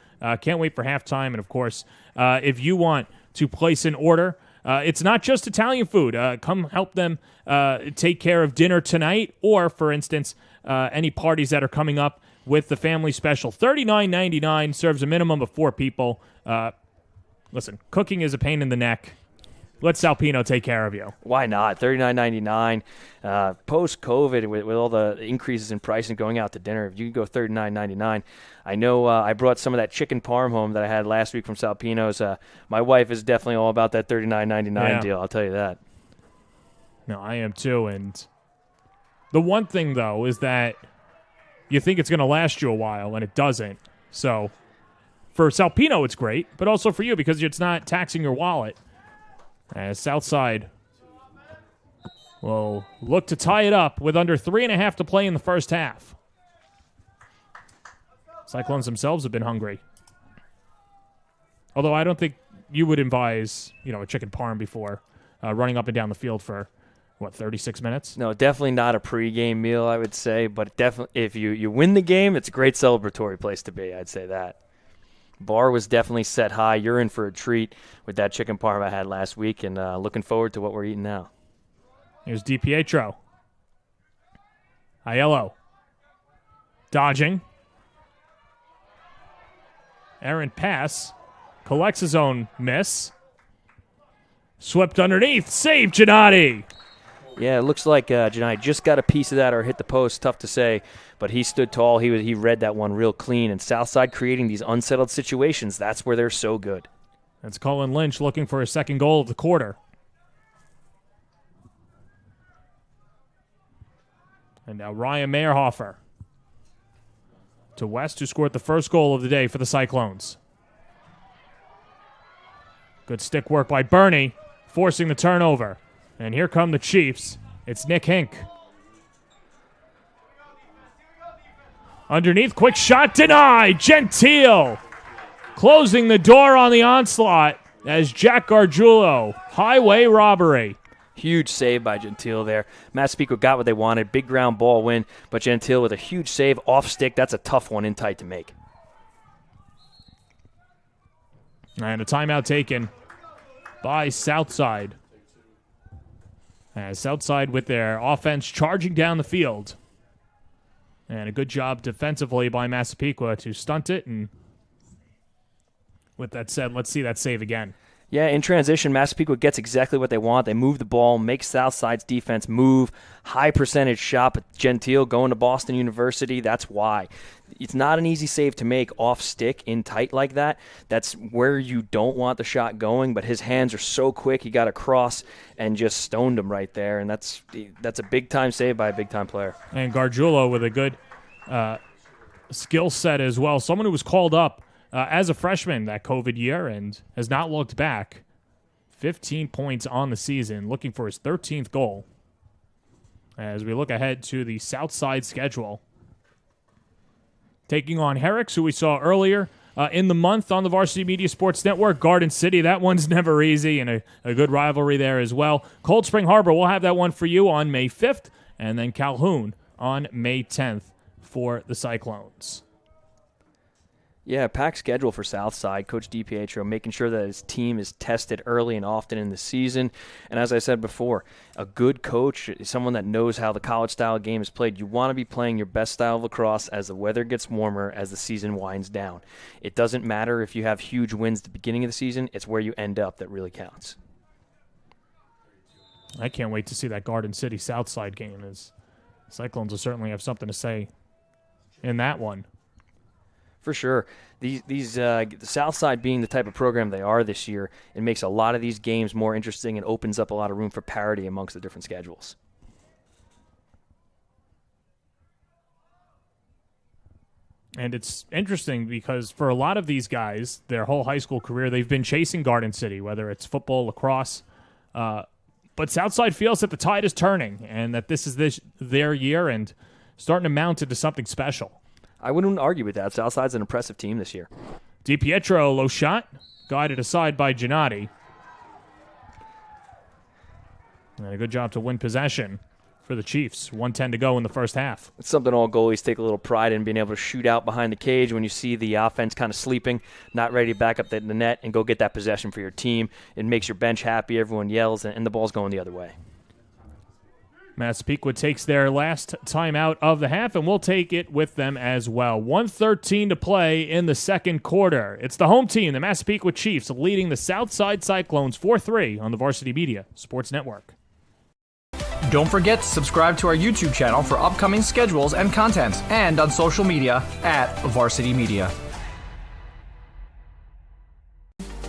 Can't wait for halftime. And, of course, if you want to place an order, it's not just Italian food. Come help them take care of dinner tonight, or, for instance, any parties that are coming up with the family special. $39.99 serves a minimum of 4 people. Listen, cooking is a pain in the neck. Let Salpino take care of you. Why not? $39.99. Post-COVID, with all the increases in pricing going out to dinner, if you can go $39.99. I know I brought some of that chicken parm home that I had last week from Salpino's. My wife is definitely all about that $39.99 deal, I'll tell you that. No, I am too. And the one thing, though, is that you think it's going to last you a while, and it doesn't. So for Salpino, it's great, but also for you because it's not taxing your wallet. As Southside will look to tie it up with under 3.5 to play in the first half. Cyclones themselves have been hungry. Although I don't think you would advise, a chicken parm before running up and down the field for, 36 minutes? No, definitely not a pregame meal, I would say. But definitely, if you win the game, it's a great celebratory place to be, I'd say that. Bar was definitely set high. You're in for a treat with that chicken parm I had last week, and looking forward to what we're eating now. Here's DiPietro. Aiello. Dodging. Errant pass. Collects his own miss. Swept underneath. Save, Gennady. Yeah, it looks like Gennady just got a piece of that or hit the post. Tough to say, but he stood tall. He read that one real clean. And Southside creating these unsettled situations, that's where they're so good. That's Colin Lynch looking for his second goal of the quarter. And now Ryan Meyerhofer to West, who scored the first goal of the day for the Cyclones. Good stick work by Bernie, forcing the turnover. And here come the Chiefs. It's Nick Hink. Underneath, quick shot denied. Gentile closing the door on the onslaught as Jack Gargiulo, highway robbery. Huge save by Gentile there. Massapequa got what they wanted. Big ground ball win, but Gentile with a huge save off stick. That's a tough one in tight to make. And a timeout taken by Southside. As Southside with their offense charging down the field. And a good job defensively by Massapequa to stunt it. And with that said, let's see that save again. Yeah, in transition, Massapequa gets exactly what they want. They move the ball, make Southside's defense move. High percentage shot, but Gentile going to Boston University, that's why. It's not an easy save to make off stick in tight like that. That's where you don't want the shot going, but his hands are so quick, he got across and just stoned him right there, and that's a big-time save by a big-time player. And Gargiulo with a good skill set as well. Someone who was called up as a freshman that COVID year and has not looked back. 15 points on the season, looking for his 13th goal. As we look ahead to the Southside schedule. Taking on Herricks, who we saw earlier in the month on the Varsity Media Sports Network. Garden City, that one's never easy, and a good rivalry there as well. Cold Spring Harbor, we'll have that one for you on May 5th, and then Calhoun on May 10th for the Cyclones. Yeah, packed schedule for Southside. Coach DiPietro making sure that his team is tested early and often in the season. And as I said before, a good coach is someone that knows how the college-style game is played. You want to be playing your best style of lacrosse as the weather gets warmer, as the season winds down. It doesn't matter if you have huge wins at the beginning of the season. It's where you end up that really counts. I can't wait to see that Garden City Southside game, as Cyclones will certainly have something to say in that one. For sure. The Southside being the type of program they are this year, it makes a lot of these games more interesting and opens up a lot of room for parity amongst the different schedules. And it's interesting because for a lot of these guys, their whole high school career, they've been chasing Garden City, whether it's football, lacrosse. But Southside feels that the tide is turning and that this is their year and starting to mount into something special. I wouldn't argue with that. Southside's an impressive team this year. DiPietro, low shot, guided aside by Gennady. And a good job to win possession for the Chiefs. 1:10 to go in the first half. It's something all goalies take a little pride in, being able to shoot out behind the cage when you see the offense kind of sleeping, not ready to back up the net and go get that possession for your team. It makes your bench happy. Everyone yells, and the ball's going the other way. Massapequa takes their last timeout of the half, and we'll take it with them as well. 1:13 to play in the second quarter. It's the home team, the Massapequa Chiefs, leading the Southside Cyclones 4-3 on the Varsity Media Sports Network. Don't forget to subscribe to our YouTube channel for upcoming schedules and content, and on social media at Varsity Media.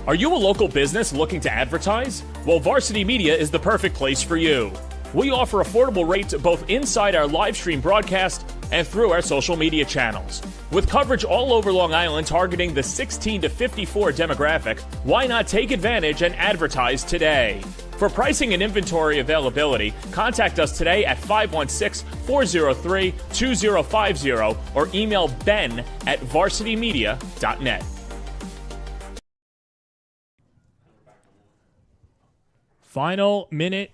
Are you a local business looking to advertise? Well, Varsity Media is the perfect place for you. We offer affordable rates both inside our live stream broadcast and through our social media channels. With coverage all over Long Island targeting the 16 to 54 demographic, why not take advantage and advertise today? For pricing and inventory availability, contact us today at 516-403-2050 or email ben@varsitymedia.net. Final minute,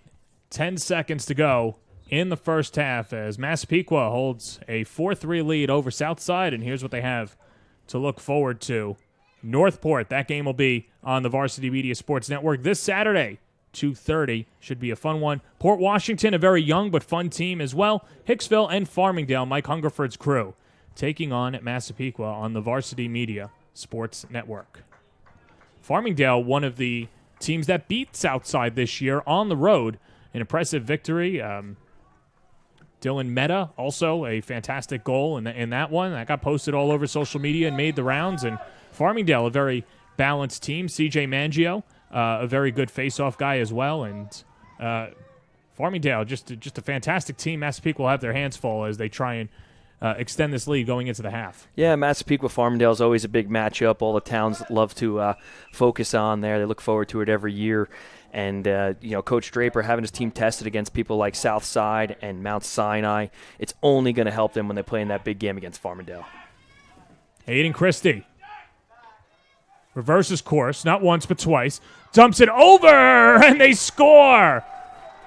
10 seconds to go in the first half as Massapequa holds a 4-3 lead over Southside, and here's what they have to look forward to. Northport, that game will be on the Varsity Media Sports Network this Saturday, 2:30. Should be a fun one. Port Washington, a very young but fun team as well. Hicksville and Farmingdale, Mike Hungerford's crew, taking on Massapequa on the Varsity Media Sports Network. Farmingdale, one of the teams that beat Southside this year on the road. An impressive victory. Dylan Mehta, also a fantastic goal in that one. That got posted all over social media and made the rounds. And Farmingdale, a very balanced team. CJ Mangio, a very good face-off guy as well. And Farmingdale, just a fantastic team. Massapequa will have their hands full as they try and extend this lead going into the half. Yeah, Massapequa Farmingdale is always a big matchup. All the towns love to focus on there. They look forward to it every year. And, Coach Draper having his team tested against people like Southside and Mount Sinai, it's only going to help them when they play in that big game against Farmingdale. Hayden Christie reverses course, not once but twice, dumps it over, and they score!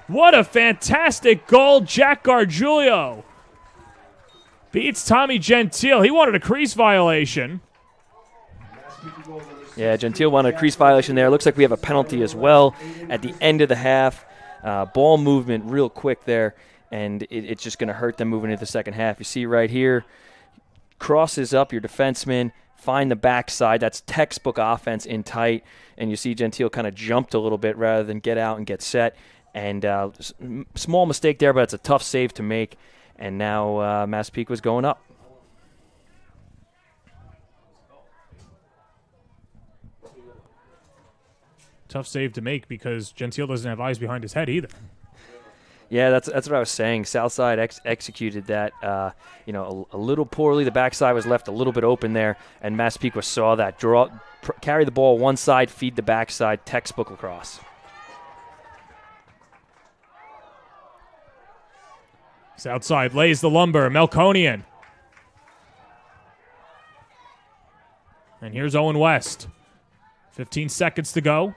What a fantastic goal, Jack Gargiulio. Beats Tommy Gentile. He wanted a crease violation. Yeah, Gentile wanted a crease violation there. Looks like we have a penalty as well at the end of the half. Ball movement real quick there, and it's just going to hurt them moving into the second half. You see right here, crosses up your defenseman, find the backside. That's textbook offense in tight, and you see Gentile kind of jumped a little bit rather than get out and get set. And small mistake there, but it's a tough save to make. And now Massapequa's going up. Tough save to make because Gentile doesn't have eyes behind his head either. Yeah, that's what I was saying. Southside executed that, a little poorly. The backside was left a little bit open there, and Massapequa saw that. Carry the ball one side, feed the backside, textbook lacrosse. Southside lays the lumber. Melkonian. And here's Owen West. 15 seconds to go.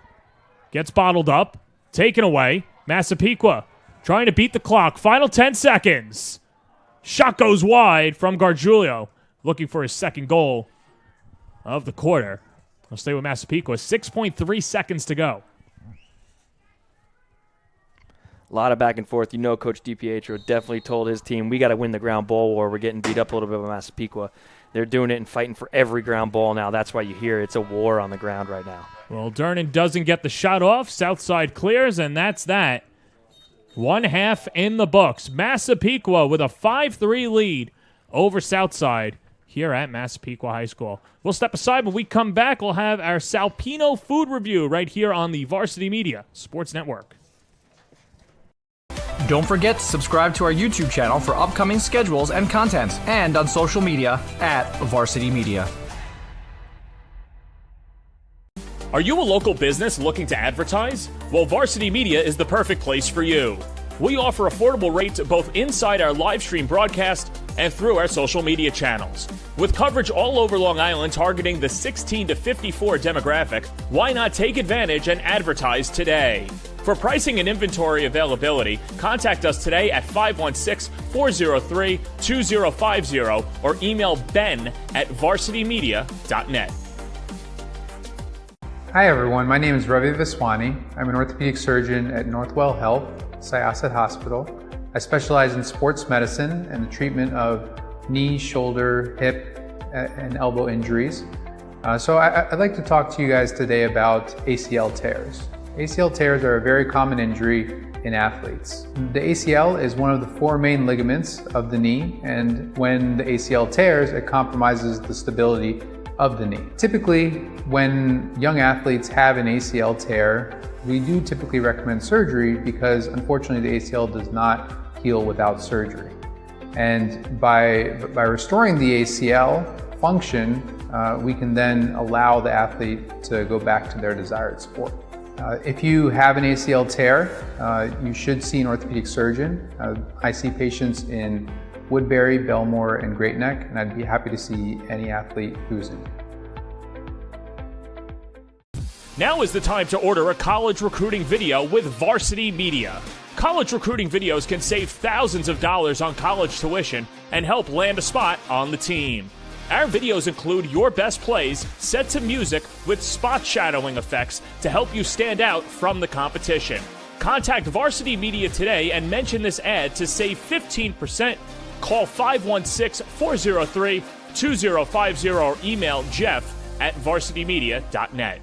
Gets bottled up. Taken away. Massapequa trying to beat the clock. Final 10 seconds. Shot goes wide from Gargiulio. Looking for his second goal of the quarter. I'll stay with Massapequa. 6.3 seconds to go. A lot of back and forth. Coach DiPietro definitely told his team, we got to win the ground ball war. We're getting beat up a little bit by Massapequa. They're doing it and fighting for every ground ball now. That's why you hear it's a war on the ground right now. Well, Durnan doesn't get the shot off. Southside clears, and that's that. 1 half in the books. Massapequa with a 5-3 lead over Southside here at Massapequa High School. We'll step aside. When we come back, we'll have our Salpino food review right here on the Varsity Media Sports Network. Don't forget to subscribe to our YouTube channel for upcoming schedules and content, and on social media at Varsity Media. Are you a local business looking to advertise? Well, Varsity Media is the perfect place for you. We offer affordable rates both inside our live stream broadcast and through our social media channels. With coverage all over Long Island targeting the 16 to 54 demographic, why not take advantage and advertise today? For pricing and inventory availability, contact us today at 516-403-2050 or email ben@varsitymedia.net. Hi everyone, my name is Ravi Viswani. I'm an orthopedic surgeon at Northwell Health, Syosset Hospital. I specialize in sports medicine and the treatment of knee, shoulder, hip, and elbow injuries. So I'd like to talk to you guys today about ACL tears. ACL tears are a very common injury in athletes. The ACL is one of the 4 main ligaments of the knee, and when the ACL tears, it compromises the stability of the knee. Typically, when young athletes have an ACL tear, we do typically recommend surgery because unfortunately the ACL does not heal without surgery. And by restoring the ACL function, we can then allow the athlete to go back to their desired sport. If you have an ACL tear, you should see an orthopedic surgeon. I see patients in Woodbury, Belmore, and Great Neck, and I'd be happy to see any athlete who's in. Now is the time to order a college recruiting video with Varsity Media. College recruiting videos can save thousands of dollars on college tuition and help land a spot on the team. Our videos include your best plays set to music with spot shadowing effects to help you stand out from the competition. Contact Varsity Media today and mention this ad to save 15%. Call 516-403-2050 or email jeff@varsitymedia.net.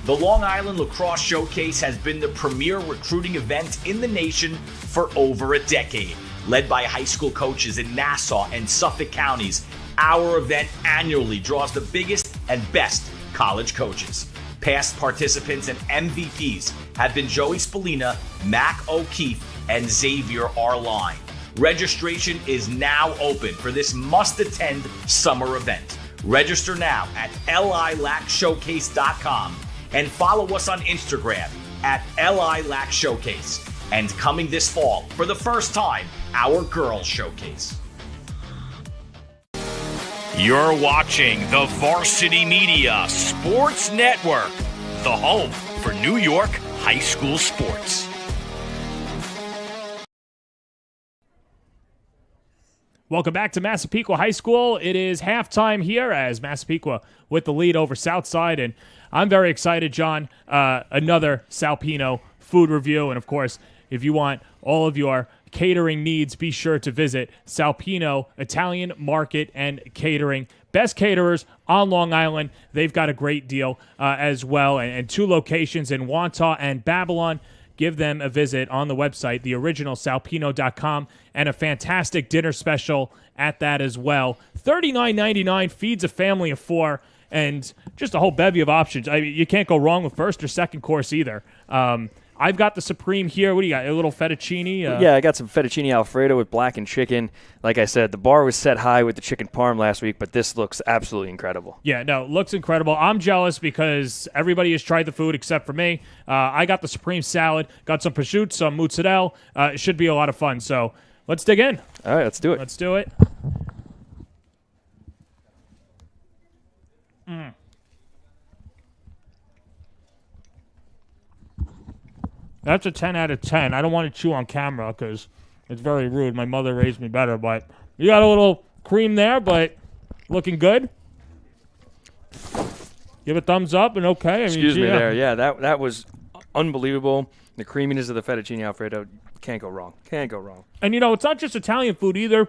The Long Island Lacrosse Showcase has been the premier recruiting event in the nation for over a decade. Led by high school coaches in Nassau and Suffolk counties, our event annually draws the biggest and best college coaches. Past participants and MVPs have been Joey Spallina, Mac O'Keefe, and Xavier Arline. Registration is now open for this must-attend summer event. Register now at lilacshowcase.com and follow us on Instagram at LI Lac Showcase. And coming this fall, for the first time, our Girls Showcase. You're watching the Varsity Media Sports Network, the home for New York high school sports. Welcome back to Massapequa High School. It is halftime here as Massapequa with the lead over Southside, and I'm very excited, John. Another Salpino food review, and of course, if you want all of your catering needs, be sure to visit Salpino Italian Market and Catering. Best caterers on Long Island. They've got a great deal as well, and 2 locations in Wantagh and Babylon. Give them a visit on the website, theoriginalsalpino.com, and a fantastic dinner special at that as well. $39.99 feeds a family of 4, and just a whole bevy of options. I mean, you can't go wrong with first or second course either. I've got the Supreme here. What do you got? A little fettuccine? Yeah, I got some fettuccine Alfredo with blackened chicken. Like I said, the bar was set high with the chicken parm last week, but this looks absolutely incredible. Yeah, no, looks incredible. I'm jealous because everybody has tried the food except for me. I got the Supreme salad, got some prosciutto, some mozzarella. It should be a lot of fun. So let's dig in. All right, let's do it. Let's do it. That's a 10 out of 10. I don't want to chew on camera because it's very rude. My mother raised me better, but you got a little cream there, but looking good. Give a thumbs up and okay. I mean, Excuse me there. Yeah, that was unbelievable. The creaminess of the fettuccine Alfredo, can't go wrong. Can't go wrong. And, it's not just Italian food either.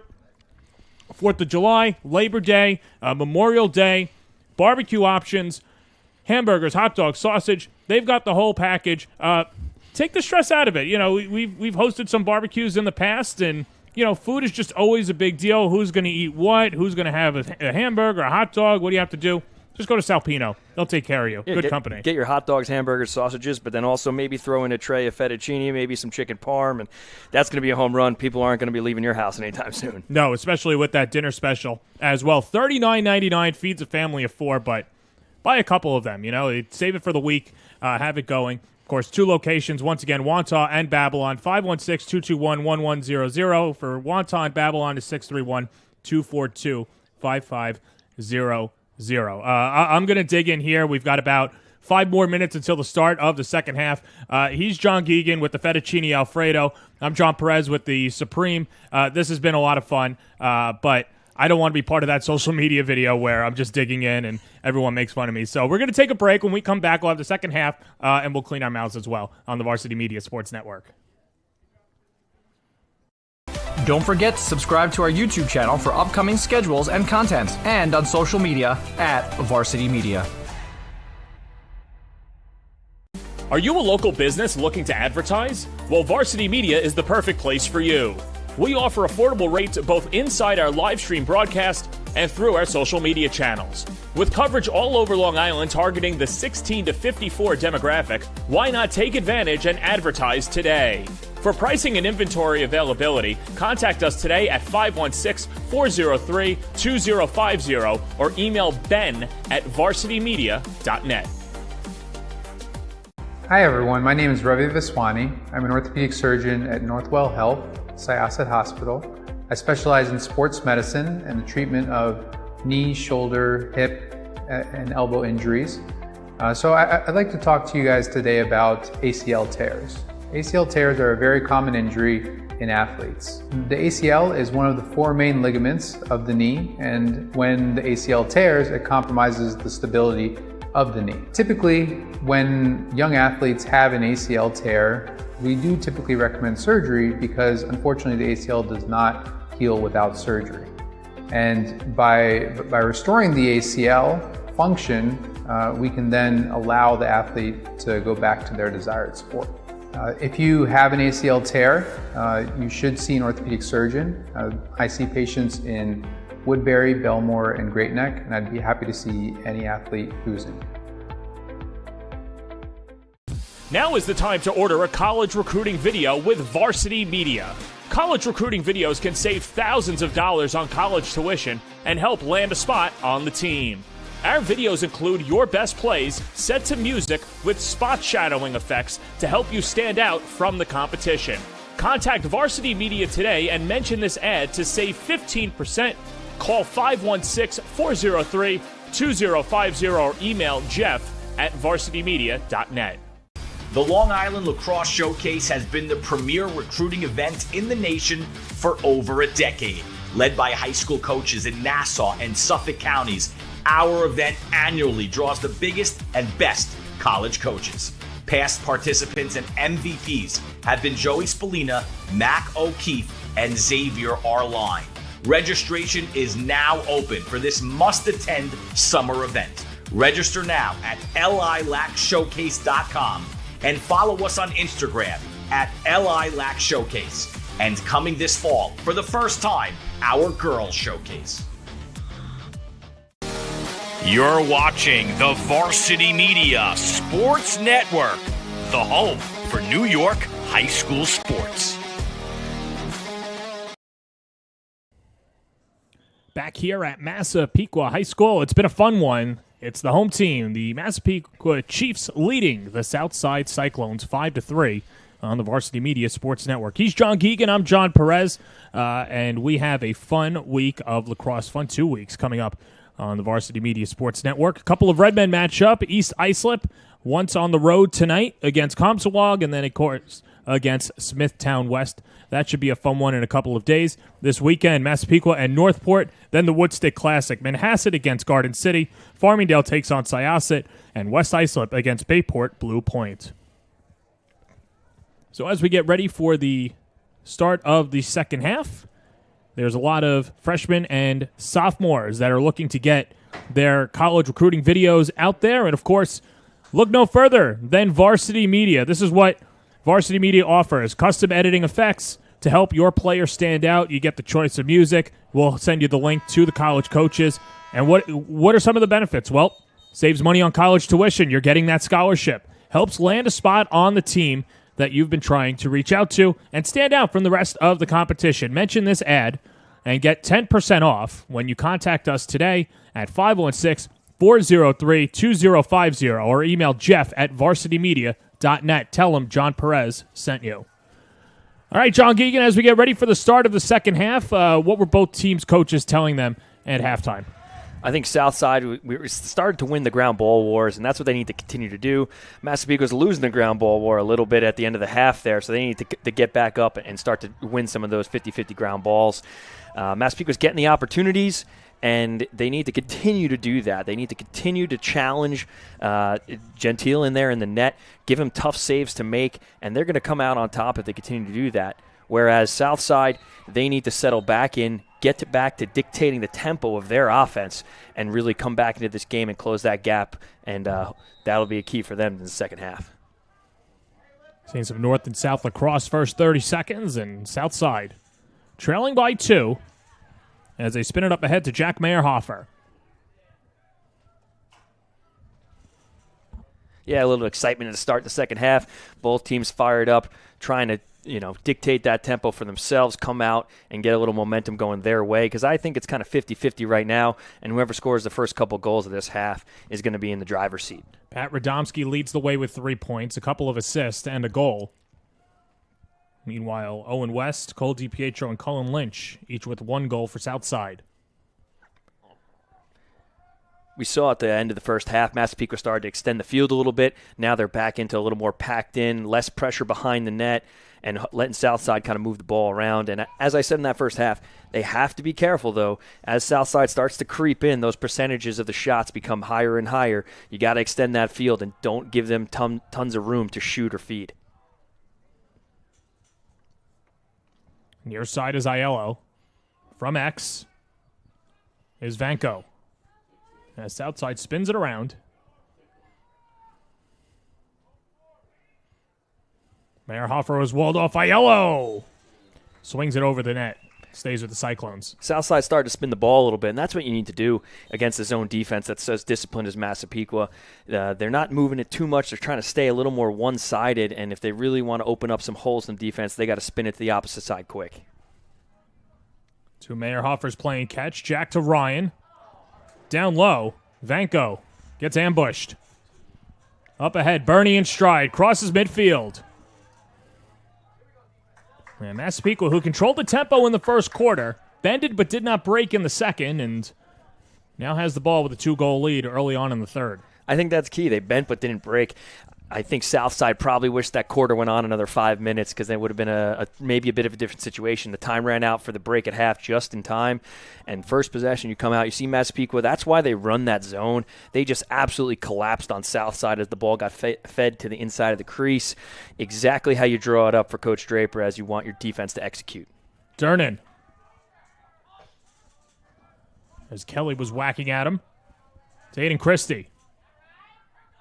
4th of July, Labor Day, Memorial Day, barbecue options, hamburgers, hot dogs, sausage. They've got the whole package. Take the stress out of it. We've hosted some barbecues in the past, and food is just always a big deal. Who's going to eat what? Who's going to have a hamburger, a hot dog? What do you have to do? Just go to Salpino. They'll take care of you. Good company. Get your hot dogs, hamburgers, sausages, but then also maybe throw in a tray of fettuccine, maybe some chicken parm, and that's going to be a home run. People aren't going to be leaving your house anytime soon. No, especially with that dinner special as well. $39.99 feeds a family of 4, but buy a couple of them. Save it for the week. Have it going. Of course, 2 locations, once again, Wantagh and Babylon, 516-221-1100. For Wantagh and Babylon is 631-242-5500. I'm going to dig in here. We've got about 5 more minutes until the start of the second half. He's John Geegan with the Fettuccine Alfredo. I'm John Perez with the Supreme. This has been a lot of fun, but I don't want to be part of that social media video where I'm just digging in and everyone makes fun of me. So we're going to take a break. When we come back, we'll have the second half, and we'll clean our mouths as well on the Varsity Media Sports Network. Don't forget to subscribe to our YouTube channel for upcoming schedules and content, and on social media at Varsity Media. Are you a local business looking to advertise? Well, Varsity Media is the perfect place for you. We offer affordable rates both inside our live stream broadcast and through our social media channels. With coverage all over Long Island targeting the 16 to 54 demographic, why not take advantage and advertise today? For pricing and inventory availability, contact us today at 516-403-2050 or email ben@varsitymedia.net. Hi everyone, my name is Ravi Viswani. I'm an orthopedic surgeon at Northwell Health, Syosset Hospital. I specialize in sports medicine and the treatment of knee, shoulder, hip, and elbow injuries. So I'd like to talk to you guys today about ACL tears. ACL tears are a very common injury in athletes. The ACL is one of the 4 main ligaments of the knee, and when the ACL tears, it compromises the stability of the knee. Typically, when young athletes have an ACL tear, we do typically recommend surgery because unfortunately the ACL does not heal without surgery. And by restoring the ACL function, we can then allow the athlete to go back to their desired sport. If you have an ACL tear, you should see an orthopedic surgeon. I see patients in Woodbury, Belmore, and Great Neck, and I'd be happy to see any athlete who's in. Now is the time to order a college recruiting video with Varsity Media. College recruiting videos can save thousands of dollars on college tuition and help land a spot on the team. Our videos include your best plays set to music with spot shadowing effects to help you stand out from the competition. Contact Varsity Media today and mention this ad to save 15%. Call 516-403-2050 or email jeff@varsitymedia.net. The Long Island Lacrosse Showcase has been the premier recruiting event in the nation for over a decade. Led by high school coaches in Nassau and Suffolk counties, our event annually draws the biggest and best college coaches. Past participants and MVPs have been Joey Spallina, Mac O'Keefe, and Xavier Arline. Registration is now open for this must-attend summer event. Register now at lilacshowcase.com and follow us on Instagram at lilacshowcase. And coming this fall, for the first time, our Girls Showcase. You're watching the Varsity Media Sports Network, the home for New York high school sports. Back here at Massapequa High School, it's been a fun one. It's the home team, the Massapequa Chiefs, leading the Southside Cyclones 5-3 on the Varsity Media Sports Network. He's John Geegan, I'm John Perez, and we have a fun week of lacrosse, fun 2 weeks coming up on the Varsity Media Sports Network. A couple of Redmen match up. East Islip once on the road tonight against Comsawag, and then, of course, against Smithtown West. That should be a fun one in a couple of days. This weekend, Massapequa and Northport, then the Woodstick Classic. Manhasset against Garden City. Farmingdale takes on Syosset, and West Islip against Bayport Blue Point. So as we get ready for the start of the second half, there's a lot of freshmen and sophomores that are looking to get their college recruiting videos out there. And, of course, look no further than Varsity Media. This is what Varsity Media offers: custom editing effects to help your player stand out. You get the choice of music. We'll send you the link to the college coaches. And what are some of the benefits? Well, saves money on college tuition. You're getting that scholarship. Helps land a spot on the team that you've been trying to reach out to and stand out from the rest of the competition. Mention this ad and get 10% off when you contact us today at 516-403-2050 or email jeff@varsitymedia.net. Tell him John Perez sent you. All right, John Geegan, as we get ready for the start of the second half, what were both teams' coaches telling them at halftime? I think Southside, we started to win the ground ball wars, and that's what they need to continue to do. Massapequa's losing the ground ball war a little bit at the end of the half there, so they need to get back up and start to win some of those 50-50 ground balls. Massapequa's getting the opportunities, and they need to continue to do that. They need to continue to challenge Gentile in there in the net, give him tough saves to make, and they're going to come out on top if they continue to do that. Whereas Southside, they need to settle back in, get back to dictating the tempo of their offense, and really come back into this game and close that gap, and that'll be a key for them in the second half. Seeing some North and South lacrosse first 30 seconds, and Southside trailing by 2 as they spin it up ahead to Jack Meyerhofer. Yeah, a little excitement to start the second half. Both teams fired up, trying to dictate that tempo for themselves, come out and get a little momentum going their way, because I think it's kind of 50-50 right now, and whoever scores the first couple goals of this half is going to be in the driver's seat. Pat Radomski leads the way with 3 points, a couple of assists, and a goal. Meanwhile, Owen West, Cole DiPietro, and Cullen Lynch, each with 1 goal for Southside. We saw at the end of the first half, Massapequa started to extend the field a little bit. Now they're back into a little more packed in, less pressure behind the net, and letting Southside kind of move the ball around. And as I said in that first half, they have to be careful, though. As Southside starts to creep in, those percentages of the shots become higher and higher. You got to extend that field and don't give them tons of room to shoot or feed. Near side is Aiello. From X is Vanko. As Southside spins it around. Meyerhofer was walled off. Aiello swings it over the net. Stays with the Cyclones. Southside started to spin the ball a little bit, and that's what you need to do against a zone defense that's as disciplined as Massapequa. They're not moving it too much. They're trying to stay a little more one-sided, and if they really want to open up some holes in the defense, they got to spin it to the opposite side quick. To Meyerhofer's playing catch. Jack to Ryan. Down low. Vanko gets ambushed. Up ahead, Bernie in stride, crosses midfield. And Massapequa, who controlled the tempo in the first quarter, bended but did not break in the second, and now has the ball with a 2-goal lead early on in the third. I think that's key. They bent but didn't break. I think Southside probably wished that quarter went on another 5 minutes because then it would have been maybe a bit of a different situation. The time ran out for the break at half just in time. And first possession, you come out, you see Massapequa. That's why they run that zone. They just absolutely collapsed on Southside as the ball got fed to the inside of the crease. Exactly how you draw it up for Coach Draper as you want your defense to execute. Durnan. As Kelly was whacking at him. To Aiden Christie.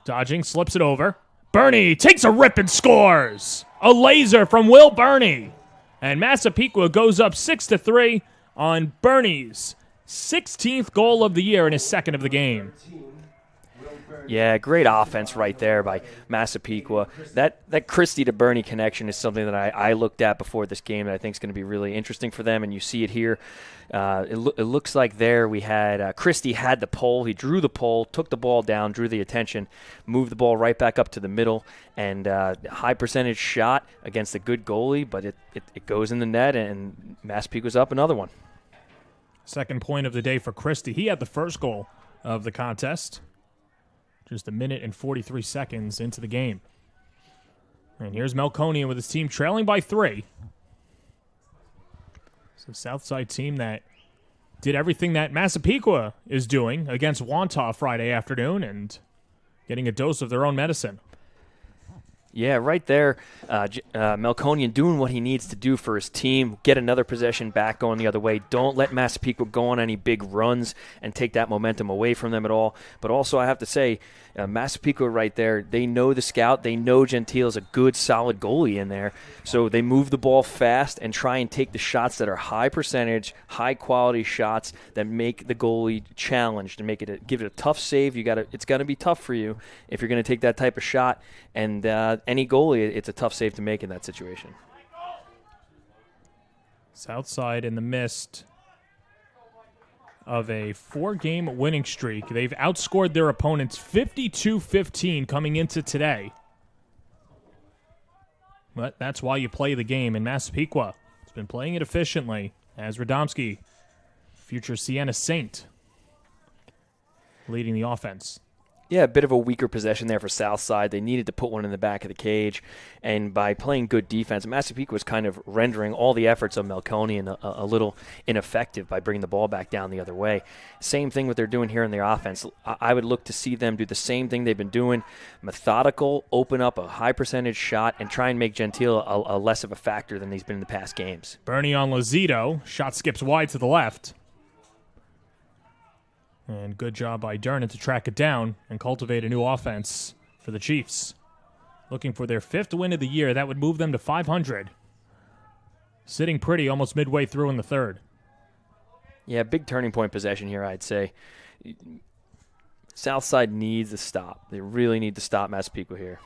Dodging, slips it over. Bernie takes a rip and scores. A laser from Will Bernie. And Massapequa goes up 6-3 on Bernie's 16th goal of the year and his second of the game. Yeah, great offense right there by Massapequa. That Christie to Bernie connection is something that I looked at before this game that I think is going to be really interesting for them, and you see it here. It looks like there we had Christie had the pole. He drew the pole, took the ball down, drew the attention, moved the ball right back up to the middle, and high percentage shot against a good goalie, but it goes in the net, and Massapequa's up another one. Second point of the day for Christie. He had the first goal of the contest. Just a minute and 43 seconds into the game. And here's Melkonian with his team trailing by 3. It's a Southside team that did everything that Massapequa is doing against Wantagh Friday afternoon and getting a dose of their own medicine. Yeah, right there, Melkonian doing what he needs to do for his team, get another possession back going the other way. Don't let Massapequa go on any big runs and take that momentum away from them at all. But also, I have to say, Massapequa right there, they know the scout. They know Gentile is a good, solid goalie in there. So they move the ball fast and try and take the shots that are high percentage, high-quality shots that make the goalie challenged and give it a tough save. It's got to be tough for you if you're going to take that type of shot. And any goalie, it's a tough save to make in that situation. Southside in the midst of a 4-game winning streak. They've outscored their opponents 52-15 coming into today. But that's why you play the game. And Massapequa has been playing it efficiently as Radomski, future Siena Saint, leading the offense. Yeah, a bit of a weaker possession there for Southside. They needed to put one in the back of the cage. And by playing good defense, Massapequa was kind of rendering all the efforts of Melkonian a little ineffective by bringing the ball back down the other way. Same thing what they're doing here in their offense. I would look to see them do the same thing they've been doing. Methodical, open up a high percentage shot, and try and make Gentile a less of a factor than he's been in the past games. Bernie on Lazito. Shot skips wide to the left. And good job by Durnan to track it down and cultivate a new offense for the Chiefs. Looking for their 5th win of the year. That would move them to 500. Sitting pretty almost midway through in the third. Yeah, big turning point possession here, I'd say. Southside needs a stop. They really need to stop Massapequa here.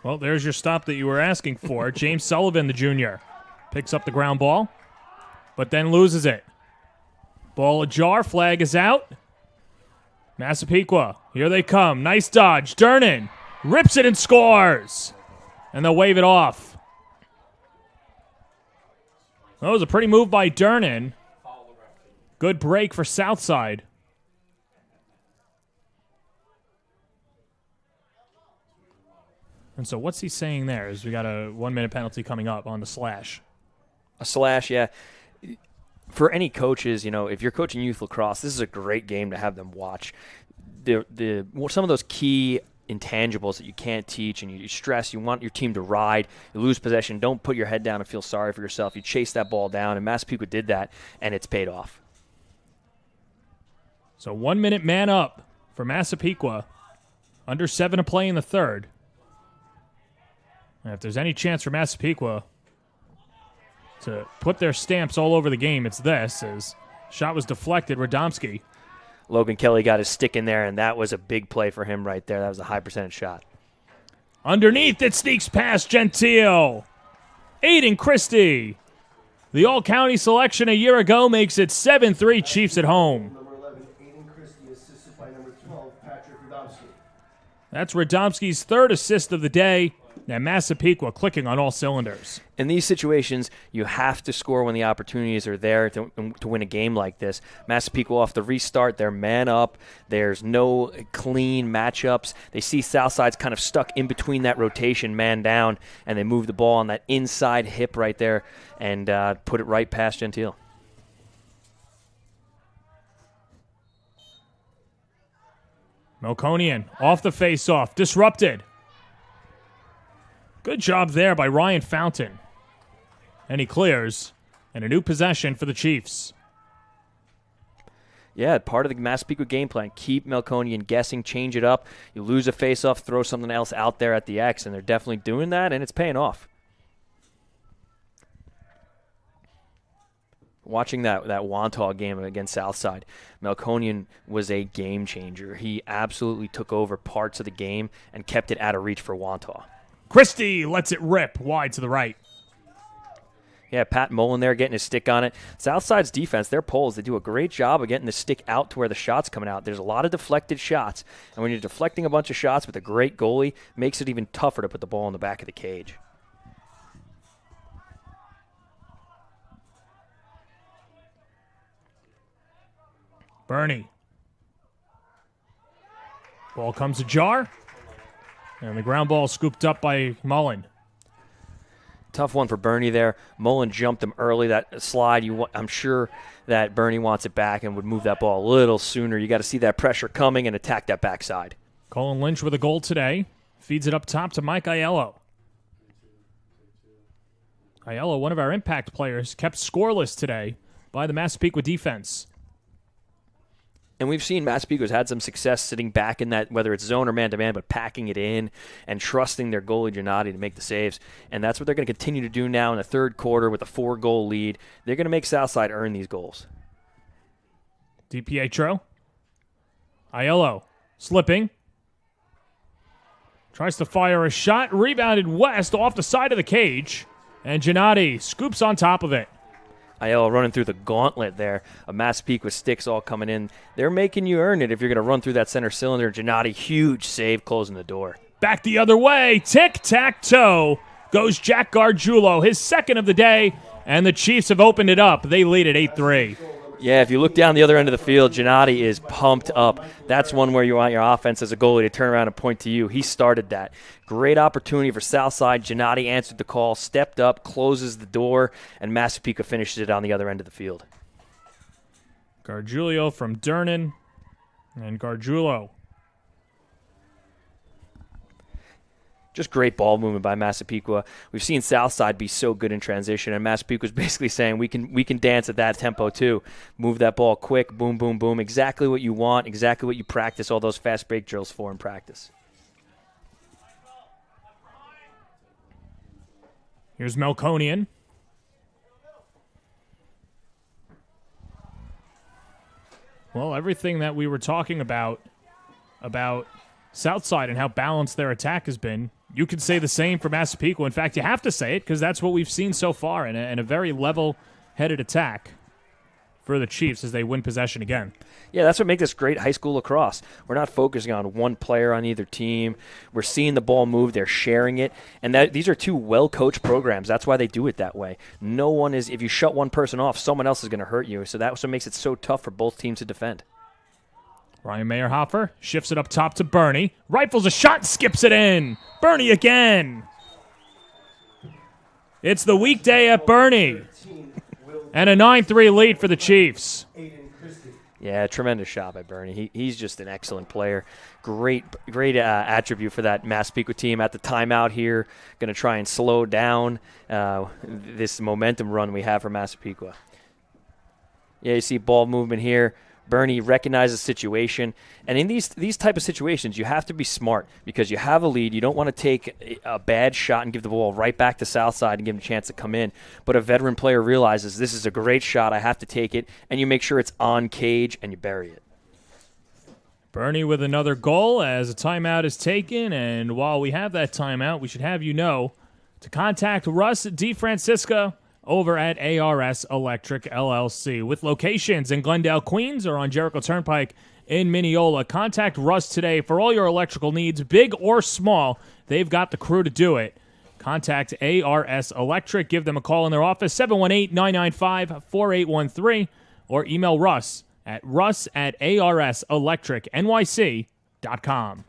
Well, there's your stop that you were asking for. James Sullivan, the junior, picks up the ground ball, but then loses it. Ball ajar, flag is out. Massapequa, here they come. Nice dodge. Durnan rips it and scores. And they'll wave it off. That was a pretty move by Durnan. Good break for Southside. And so what's he saying there? Is we got a 1-minute penalty coming up on the slash. A slash, yeah. For any coaches, if you're coaching youth lacrosse, this is a great game to have them watch. Some of those key intangibles that you can't teach and you stress, you want your team to ride, you lose possession, don't put your head down and feel sorry for yourself. You chase that ball down, and Massapequa did that, and it's paid off. So 1 minute man up for Massapequa. Under 7 to play in the third. And if there's any chance for Massapequa to put their stamps all over the game, it's this. As shot was deflected, Radomski. Logan Kelly got his stick in there, and that was a big play for him right there. That was a high percentage shot. Underneath, it sneaks past Gentile. Aiden Christie. The All-County selection a year ago makes it 7-3 Chiefs at home. Number 11, Aiden Christie, assisted by number 12, That's Radomski's third assist of the day. And Massapequa clicking on all cylinders. In these situations, you have to score when the opportunities are there to win a game like this. Massapequa off the restart, they're man up. There's no clean matchups. They see Southside's kind of stuck in between that rotation, man down, and they move the ball on that inside hip right there and put it right past Gentile. Melkonian off the face-off, disrupted. Good job there by Ryan Fountain. And he clears. And a new possession for the Chiefs. Yeah, part of the Massapequa game plan. Keep Melkonian guessing, change it up. You lose a face-off, throw something else out there at the X, and they're definitely doing that, and it's paying off. Watching that Wantagh game against Southside, Melkonian was a game changer. He absolutely took over parts of the game and kept it out of reach for Wantagh. Christie lets it rip wide to the right. Yeah, Pat Mullen there getting his stick on it. Southside's defense, their poles, they do a great job of getting the stick out to where the shot's coming out. There's a lot of deflected shots, and when you're deflecting a bunch of shots with a great goalie, makes it even tougher to put the ball in the back of the cage. Bernie. Ball comes ajar. And the ground ball scooped up by Mullen. Tough one for Bernie there. Mullen jumped him early. That slide, I'm sure that Bernie wants it back and would move that ball a little sooner. You got to see that pressure coming and attack that backside. Colin Lynch with a goal today. Feeds it up top to Mike Aiello. Aiello, one of our impact players, kept scoreless today by the Massapequa defense. And we've seen Massapequa's had some success sitting back in that, whether it's zone or man-to-man, but packing it in and trusting their goalie, Gennady, to make the saves. And that's what they're going to continue to do now in the third quarter with a 4-goal lead. They're going to make Southside earn these goals. DiPietro. Aiello slipping. Tries to fire a shot. Rebounded West off the side of the cage. And Gennady scoops on top of it. Aiello running through the gauntlet there of Massapequa sticks all coming in. They're making you earn it if you're going to run through that center cylinder. Gennady, huge save, closing the door. Back the other way. Tic-tac-toe goes Jack Gargiulo, his second of the day, and the Chiefs have opened it up. They lead at 8-3. Yeah, if you look down the other end of the field, Gennady is pumped up. That's one where you want your offense as a goalie to turn around and point to you. He started that. Great opportunity for Southside. Gennady answered the call, stepped up, closes the door, and Massapequa finishes it on the other end of the field. Gargiulo from Durnan, and Gargiulo. Just great ball movement by Massapequa. We've seen Southside be so good in transition, and Massapequa's basically saying we can dance at that tempo too. Move that ball quick, boom, boom, boom. Exactly what you want, exactly what you practice all those fast break drills for in practice. Here's Melkonian. Well, everything that we were talking about Southside and how balanced their attack has been, you could say the same for Massapequa. In fact, you have to say it because that's what we've seen so far in a very level-headed attack for the Chiefs as they win possession again. Yeah, that's what makes this great high school lacrosse. We're not focusing on one player on either team. We're seeing the ball move. They're sharing it. And these are two well-coached programs. That's why they do it that way. No one is – if you shut one person off, someone else is going to hurt you. So that's what makes it so tough for both teams to defend. Ryan Meyerhofer shifts it up top to Bernie. Rifles a shot, skips it in. Bernie again. It's the weekday at Bernie. And a 9-3 lead for the Chiefs. Yeah, tremendous shot by Bernie. He's just an excellent player. Great attribute for that Massapequa team at the timeout here. Going to try and slow down this momentum run we have for Massapequa. Yeah, you see ball movement here. Bernie recognizes the situation. And in these type of situations, you have to be smart because you have a lead. You don't want to take a bad shot and give the ball right back to Southside and give him a chance to come in. But a veteran player realizes this is a great shot. I have to take it. And you make sure it's on cage and you bury it. Bernie with another goal as a timeout is taken. And while we have that timeout, we should have you know to contact Russ DeFrancisco over at ARS Electric LLC. With locations in Glendale, Queens, or on Jericho Turnpike in Mineola, contact Russ today for all your electrical needs, big or small. They've got the crew to do it. Contact ARS Electric. Give them a call in their office, 718-995-4813, or email Russ at arselectricnyc.com.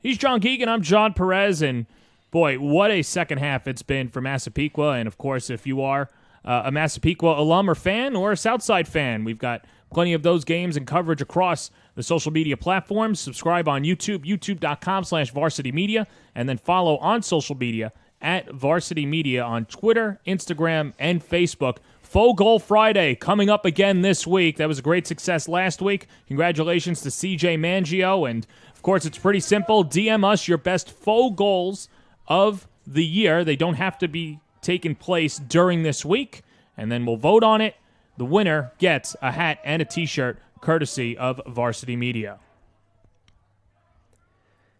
He's John Geegan. I'm John Perez, and boy, what a second half it's been for Massapequa. And, of course, if you are a Massapequa alum or fan or a Southside fan, we've got plenty of those games and coverage across the social media platforms. Subscribe on YouTube, youtube.com/varsitymedia, and then follow on social media at Varsity Media on Twitter, Instagram, and Facebook. Faux Goal Friday coming up again this week. That was a great success last week. Congratulations to CJ Mangio. And, of course, it's pretty simple. DM us your best faux goals of the year. They don't have to be taking place during this week, and then we'll vote on it. The winner gets a hat and a T-shirt courtesy of Varsity Media.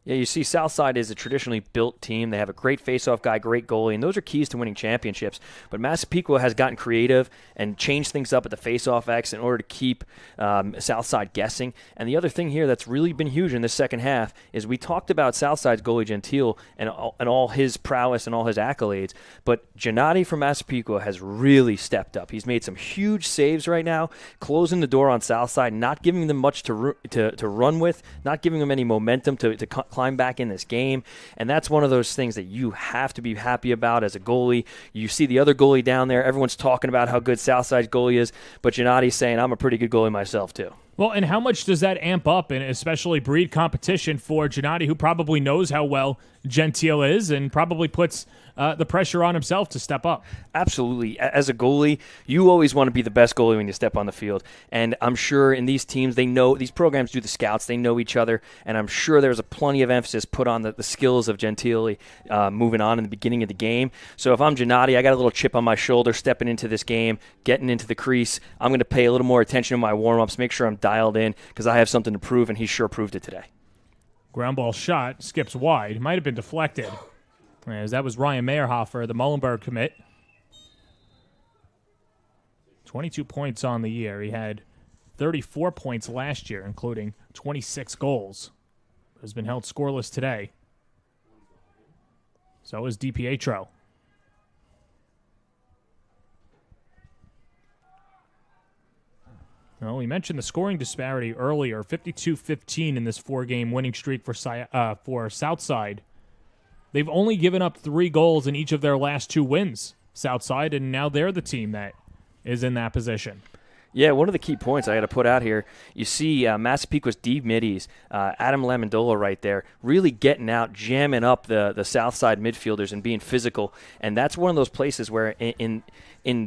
Yeah, you see, Southside is a traditionally built team. They have a great face-off guy, great goalie, and those are keys to winning championships. But Massapequa has gotten creative and changed things up at the face-off X in order to keep Southside guessing. And the other thing here that's really been huge in this second half is we talked about Southside's goalie Gentile and all his prowess and all his accolades, but Gennady from Massapequa has really stepped up. He's made some huge saves right now, closing the door on Southside, not giving them much to run with, not giving them any momentum to climb back in this game, and that's one of those things that you have to be happy about as a goalie. You see the other goalie down there, everyone's talking about how good Southside's goalie is, but Gennady's saying, I'm a pretty good goalie myself too. Well, and how much does that amp up and especially breed competition for Gennady, who probably knows how well Gentile is and probably puts the pressure on himself to step up? Absolutely. As a goalie, you always want to be the best goalie when you step on the field. And I'm sure in these teams, they know, these programs do the scouts, they know each other, and I'm sure there's a plenty of emphasis put on the skills of Gentile moving on in the beginning of the game. So if I'm Gennady, I got a little chip on my shoulder stepping into this game, getting into the crease. I'm going to pay a little more attention to my warm-ups, make sure I'm dialed in, because I have something to prove, and he sure proved it today. Ground ball shot, skips wide. Might have been deflected, as that was Ryan Meyerhofer, the Muhlenberg commit. 22 points on the year. He had 34 points last year, including 26 goals. Has been held scoreless today. So is DiPietro. Well, we mentioned the scoring disparity earlier, 52-15 in this four-game winning streak for Southside. They've only given up 3 goals in each of their last 2 wins, Southside, and now they're the team that is in that position. Yeah, one of the key points I got to put out here, you see Massapequa's deep middies, Adam Lamondola right there, really getting out, jamming up the Southside midfielders and being physical. And that's one of those places where in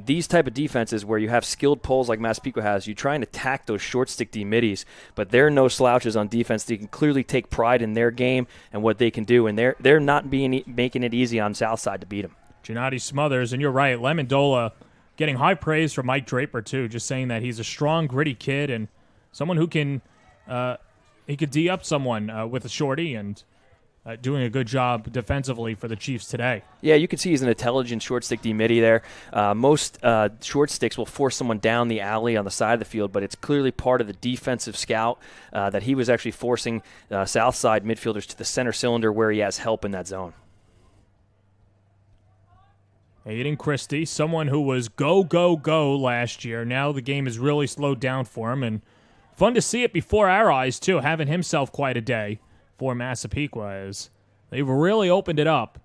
these type of defenses where you have skilled pulls like Massapequa has, you try and attack those short stick D middies, but they're no slouches on defense. They can clearly take pride in their game and what they can do, and they're not making it easy on Southside to beat them. Gennady smothers, and you're right, Lamondola getting high praise from Mike Draper, too, just saying that he's a strong, gritty kid and someone who can he could D up someone with a shorty and doing a good job defensively for the Chiefs today. Yeah, you can see he's an intelligent short stick D midi there. Most short sticks will force someone down the alley on the side of the field, but it's clearly part of the defensive scout that he was actually forcing Southside midfielders to the center cylinder where he has help in that zone. Aiden Christie, someone who was go, go, go last year. Now the game has really slowed down for him, and fun to see it before our eyes, too, having himself quite a day for Massapequa as they've really opened it up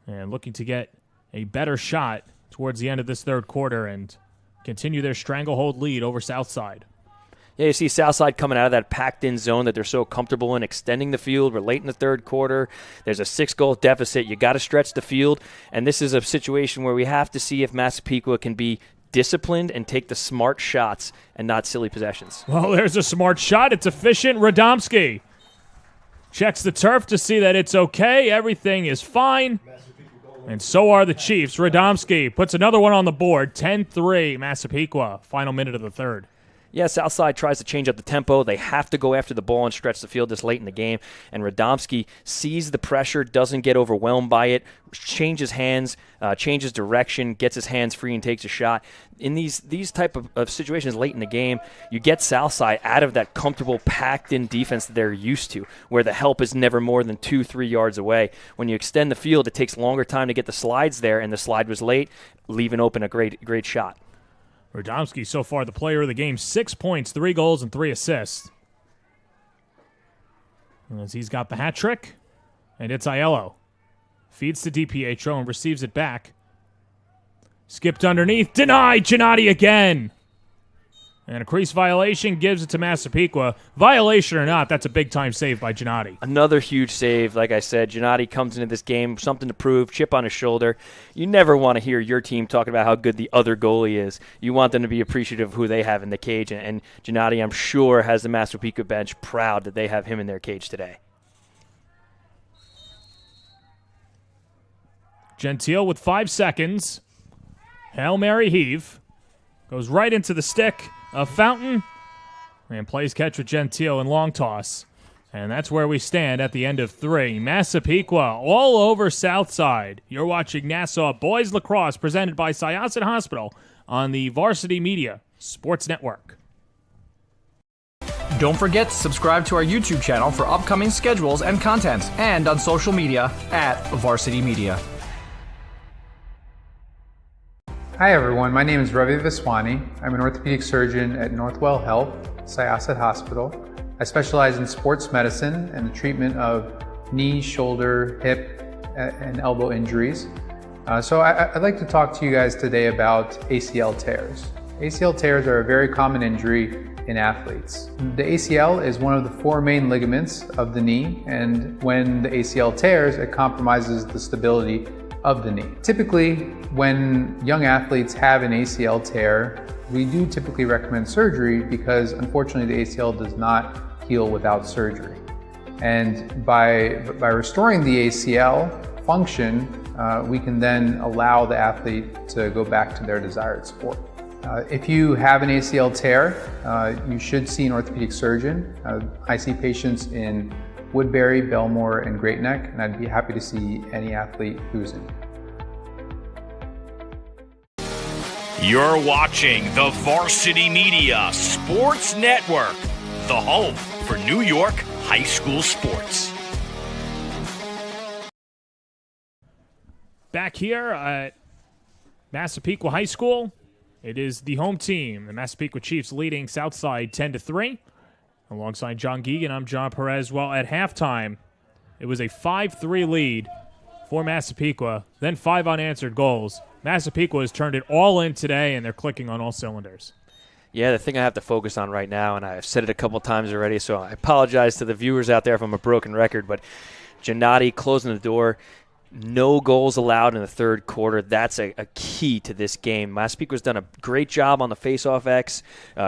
and looking to get a better shot towards the end of this third quarter and continue their stranglehold lead over Southside. Yeah, you see Southside coming out of that packed-in zone that they're so comfortable in, extending the field. We're late in the third quarter. There's a 6-goal deficit. You got to stretch the field, and this is a situation where we have to see if Massapequa can be disciplined and take the smart shots and not silly possessions. Well, there's a smart shot. It's efficient. Radomski checks the turf to see that it's okay. Everything is fine. And so are the Chiefs. Radomski puts another one on the board. 10-3 Massapequa. Final minute of the third. Yeah, Southside tries to change up the tempo. They have to go after the ball and stretch the field this late in the game. And Radomski sees the pressure, doesn't get overwhelmed by it, changes hands, changes direction, gets his hands free and takes a shot. In these type of situations late in the game, you get Southside out of that comfortable, packed-in defense that they're used to, where the help is never more than 2-3 yards away. When you extend the field, it takes longer time to get the slides there, and the slide was late, leaving open a great shot. Radomski, so far the player of the game, 6 points, 3 goals, and 3 assists. As he's got the hat trick, and it's Aiello. Feeds to DiPietro and receives it back. Skipped underneath, denied, Gennady again. And a crease violation gives it to Massapequa. Violation or not, that's a big-time save by Gennady. Another huge save. Like I said, Gennady comes into this game, something to prove, chip on his shoulder. You never want to hear your team talking about how good the other goalie is. You want them to be appreciative of who they have in the cage. And Gennady, I'm sure, has the Massapequa bench proud that they have him in their cage today. Gentile with 5 seconds. Hail Mary heave. Goes right into the stick of Fountain. And plays catch with Gentile and long toss. And that's where we stand at the end of 3. Massapequa all over Southside. You're watching Nassau Boys Lacrosse presented by Syosset Hospital on the Varsity Media Sports Network. Don't forget to subscribe to our YouTube channel for upcoming schedules and content, and on social media at Varsity Media. Hi everyone, my name is Ravi Viswani. I'm an orthopedic surgeon at Northwell Health, Syosset Hospital. I specialize in sports medicine and the treatment of knee, shoulder, hip, and elbow injuries. So I'd like to talk to you guys today about ACL tears. ACL tears are a very common injury in athletes. The ACL is one of the 4 main ligaments of the knee, and when the ACL tears, it compromises the stability of the knee. Typically, when young athletes have an ACL tear, we do typically recommend surgery because unfortunately the ACL does not heal without surgery. And by restoring the ACL function, we can then allow the athlete to go back to their desired sport. If you have an ACL tear, you should see an orthopedic surgeon. I see patients in Woodbury, Belmore, and Great Neck, and I'd be happy to see any athlete who's in. You're watching the Varsity Media Sports Network, the home for New York high school sports. Back here at Massapequa High School, it is the home team. The Massapequa Chiefs leading Southside 10-3. Alongside John Geegan, I'm John Perez. Well, at halftime, it was a 5-3 lead for Massapequa, then 5 unanswered goals. Massapequa has turned it all in today, and they're clicking on all cylinders. Yeah, the thing I have to focus on right now, and I've said it a couple times already, so I apologize to the viewers out there if I'm a broken record, but Gennady closing the door. No goals allowed in the third quarter. That's a key to this game. Massapequa's done a great job on the faceoff X,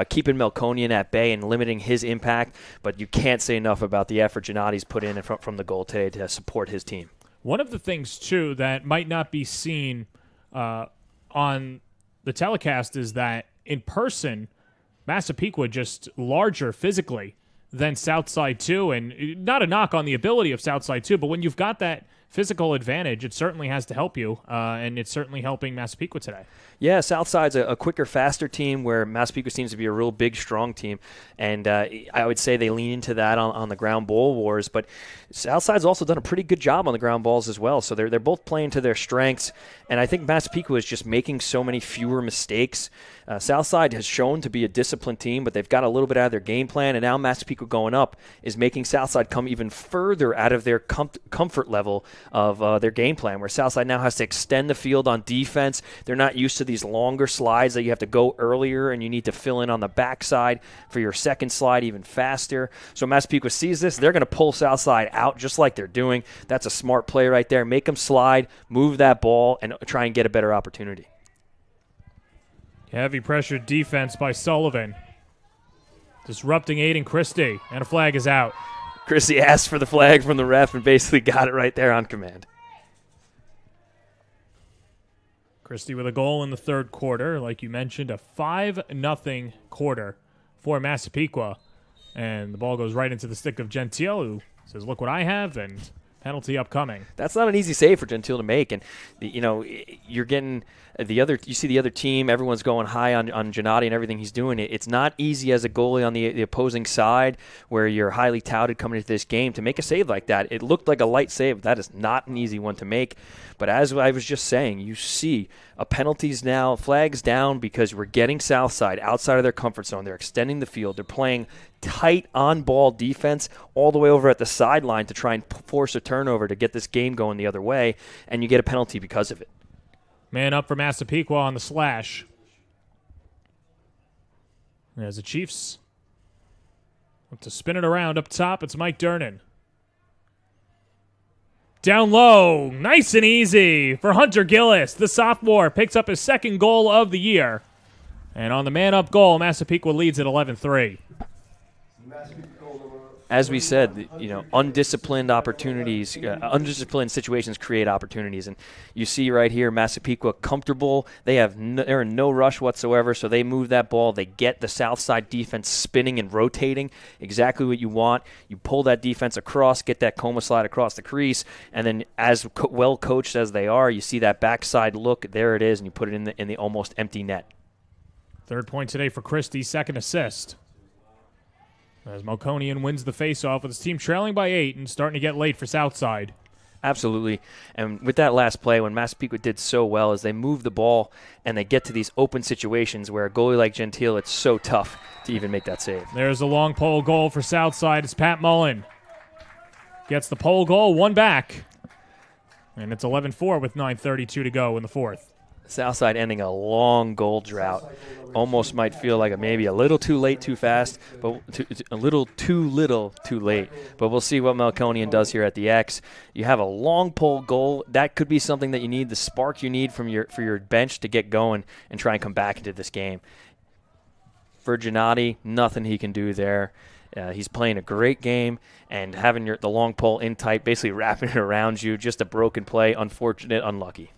keeping Melkonian at bay and limiting his impact, but you can't say enough about the effort Gennady's put in from the goal today to support his team. One of the things, too, that might not be seen on the telecast is that in person, Massapequa just larger physically than Southside 2, and not a knock on the ability of Southside 2, but when you've got that physical advantage, it certainly has to help you, and it's certainly helping Massapequa today. Yeah, Southside's a quicker, faster team where Massapequa seems to be a real big, strong team, and I would say they lean into that on the ground ball wars, but Southside's also done a pretty good job on the ground balls as well, so they're both playing to their strengths, and I think Massapequa is just making so many fewer mistakes. Southside has shown to be a disciplined team, but they've got a little bit out of their game plan, and now Massapequa going up is making Southside come even further out of their comfort level of their game plan, where Southside now has to extend the field on defense. They're not used to these longer slides that you have to go earlier, and you need to fill in on the backside for your second slide even faster. So Massapequa sees this. They're going to pull Southside out just like they're doing. That's a smart play right there. Make them slide, move that ball, and try and get a better opportunity. Heavy pressure defense by Sullivan. Disrupting Aiden Christie, and a flag is out. Christie asked for the flag from the ref and basically got it right there on command. Christie with a goal in the third quarter. Like you mentioned, a 5-0 quarter for Massapequa. And the ball goes right into the stick of Gentile, who says, look what I have, and penalty upcoming. That's not an easy save for Gentile to make, and you're getting you see the other team, everyone's going high on Gennady and everything he's doing. It's not easy as a goalie on the opposing side where you're highly touted coming into this game to make a save like that. It looked like a light save. That is not an easy one to make. But as I was just saying, you see a penalties now, flags down because we're getting Southside outside of their comfort zone. They're extending the field. They're playing tight on-ball defense all the way over at the sideline to try and force a turnover to get this game going the other way, and you get a penalty because of it. Man up for Massapequa on the slash. As the Chiefs look to spin it around up top, it's Mike Durnan. Down low, nice and easy for Hunter Gillis. The sophomore picks up his second goal of the year. And on the man-up goal, Massapequa leads at 11-3. As we said, undisciplined opportunities, undisciplined situations create opportunities. And you see right here, Massapequa comfortable. They're in no rush whatsoever, so they move that ball. They get the south side defense spinning and rotating, exactly what you want. You pull that defense across, get that coma slide across the crease, and then as well coached as they are, you see that backside look. There it is, and you put it in the almost empty net. Third point today for Christie, second assist. As Melkonian wins the faceoff with his team trailing by 8 and starting to get late for Southside. Absolutely. And with that last play, when Massapequa did so well is they move the ball and they get to these open situations where a goalie like Gentile, it's so tough to even make that save. There's a long pole goal for Southside. It's Pat Mullen. Gets the pole goal, one back. And it's 11-4 with 9:32 to go in the fourth. Southside ending a long goal drought. Almost might feel like maybe a little too late, too fast, but a little too little, too late. But we'll see what Melkonian does here at the X. You have a long pole goal. That could be something that you need, the spark you need for your bench to get going and try and come back into this game. For Gennady, nothing he can do there. He's playing a great game, and having the long pole in tight, basically wrapping it around you, just a broken play, unfortunate, unlucky.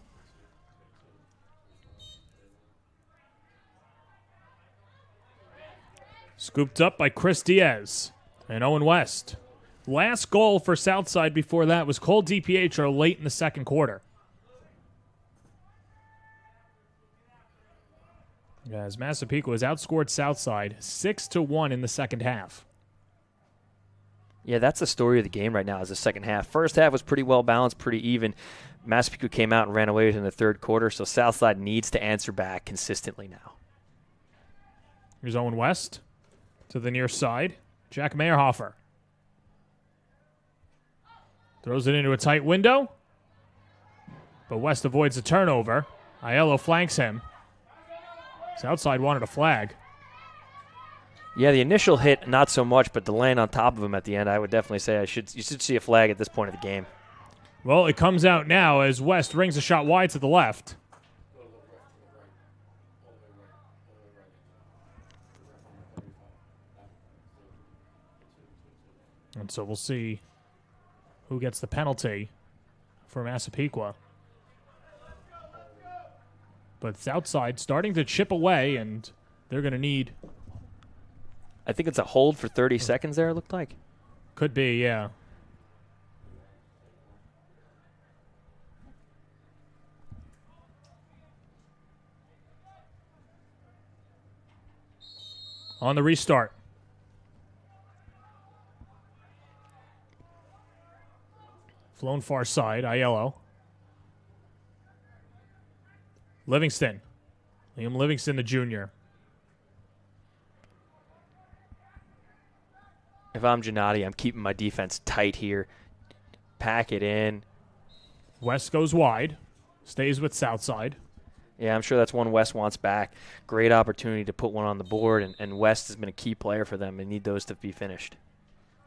Scooped up by Chris Diaz and Owen West. Last goal for Southside before that was Cole DiPietro late in the second quarter. As Massapequa has outscored Southside 6-1 in the second half. Yeah, that's the story of the game right now is the second half. First half was pretty well balanced, pretty even. Massapequa came out and ran away with it in the third quarter, so Southside needs to answer back consistently now. Here's Owen West to the near side. Jack Meyerhofer throws it into a tight window, but West avoids a turnover. Aiello flanks him. Southside wanted a flag. Yeah, the initial hit, not so much, but the land on top of him at the end, I would definitely say you should see a flag at this point of the game. Well, it comes out now as West rings a shot wide to the left. And so we'll see who gets the penalty for Massapequa. But Southside starting to chip away, and they're going to need... I think it's a hold for 30 seconds there, it looked like. Could be, yeah. On the restart. Flown far side, Aiello. Livingston. Liam Livingston, the junior. If I'm Gennady, I'm keeping my defense tight here. Pack it in. West goes wide. Stays with Southside. Yeah, I'm sure that's one West wants back. Great opportunity to put one on the board, and West has been a key player for them. They need those to be finished.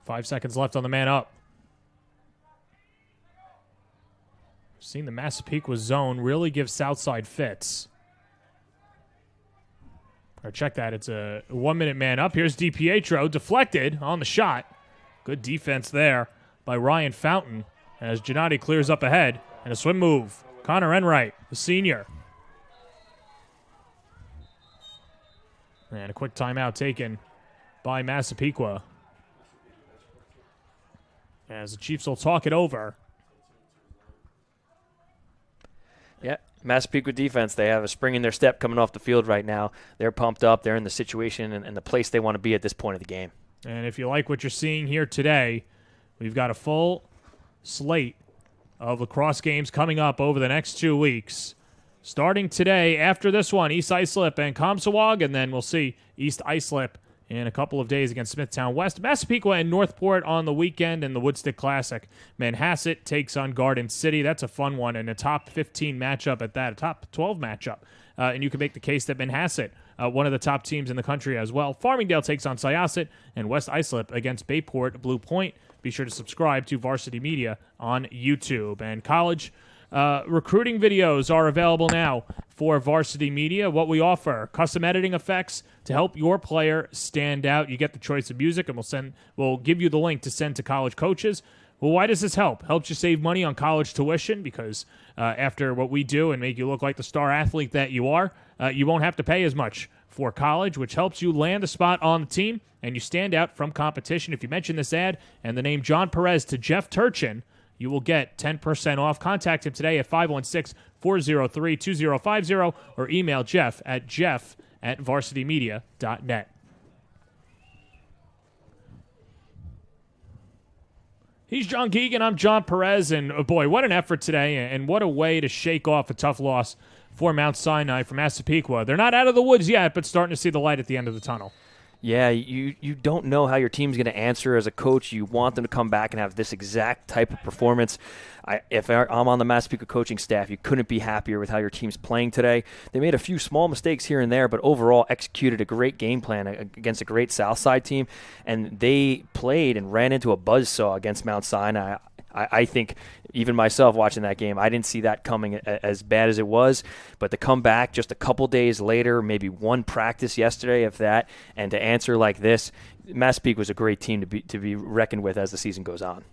5 seconds left on the man up. Seen the Massapequa zone really give Southside fits. Or check that. It's a 1-minute man up. Here's DiPietro. Deflected on the shot. Good defense there by Ryan Fountain as Gennady clears up ahead. And a swim move. Connor Enright, the senior. And a quick timeout taken by Massapequa. As the Chiefs will talk it over. Yeah, Massapequa defense, they have a spring in their step coming off the field right now. They're pumped up. They're in the situation and the place they want to be at this point of the game. And if you like what you're seeing here today, we've got a full slate of lacrosse games coming up over the next 2 weeks. Starting today, after this one, East Islip and Comsawag, and then we'll see East Islip in a couple of days against Smithtown West. Massapequa and Northport on the weekend in the Woodstick Classic. Manhasset takes on Garden City. That's a fun one and a top 15 matchup at that, a top 12 matchup. And you can make the case that Manhasset, one of the top teams in the country as well. Farmingdale takes on Syosset, and West Islip against Bayport Blue Point. Be sure to subscribe to Varsity Media on YouTube. And college recruiting videos are available now for Varsity Media. What we offer, custom editing effects to help your player stand out. You get the choice of music, and we'll give you the link to send to college coaches. Well, why does this help? Helps you save money on college tuition because after what we do and make you look like the star athlete that you are, you won't have to pay as much for college, which helps you land a spot on the team and you stand out from competition. If you mention this ad and the name John Perez to Jeff Turchin, you will get 10% off. Contact him today at 516-403-2050 or email jeff@varsitymedia.net. He's John Keegan. I'm John Perez. And, oh boy, what an effort today, and what a way to shake off a tough loss for Mount Sinai from Massapequa. They're not out of the woods yet, but starting to see the light at the end of the tunnel. Yeah, you don't know how your team's going to answer as a coach. You want them to come back and have this exact type of performance. If I'm on the Massapequa coaching staff, you couldn't be happier with how your team's playing today. They made a few small mistakes here and there, but overall executed a great game plan against a great Southside team, and they played and ran into a buzzsaw against Mount Sinai. I think even myself watching that game, I didn't see that coming as bad as it was. But to come back just a couple days later, maybe one practice yesterday, if that, and to answer like this, Massapequa was a great team to be reckoned with as the season goes on.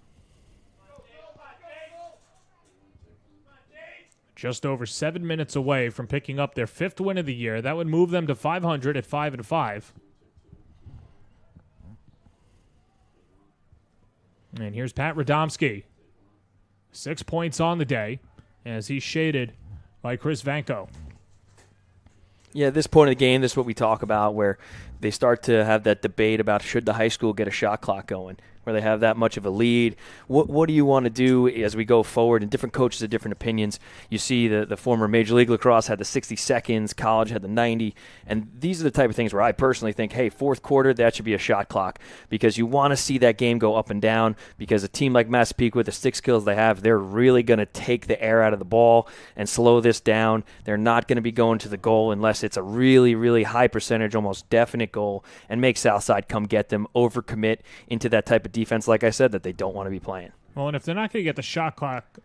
Just over 7 minutes away from picking up their 5th win of the year. That would move them to 500 at 5-5. And here's Pat Radomski. 6 points on the day as he's shaded by Chris Vanko. Yeah, at this point of the game, this is what we talk about, where they start to have that debate about should the high school get a shot clock going, where they have that much of a lead. What do you want to do as we go forward? And different coaches have different opinions. You see the former Major League Lacrosse had the 60 seconds, college had the 90, and these are the type of things where I personally think, hey, fourth quarter, that should be a shot clock, because you want to see that game go up and down, because a team like Massapequa, with the stick skills they have, they're really going to take the air out of the ball and slow this down. They're not going to be going to the goal unless it's a really, really high percentage, almost definite goal, and make Southside come get them, overcommit into that type of defense, like I said, that they don't want to be playing. Well, and if they're not going to get the shot clock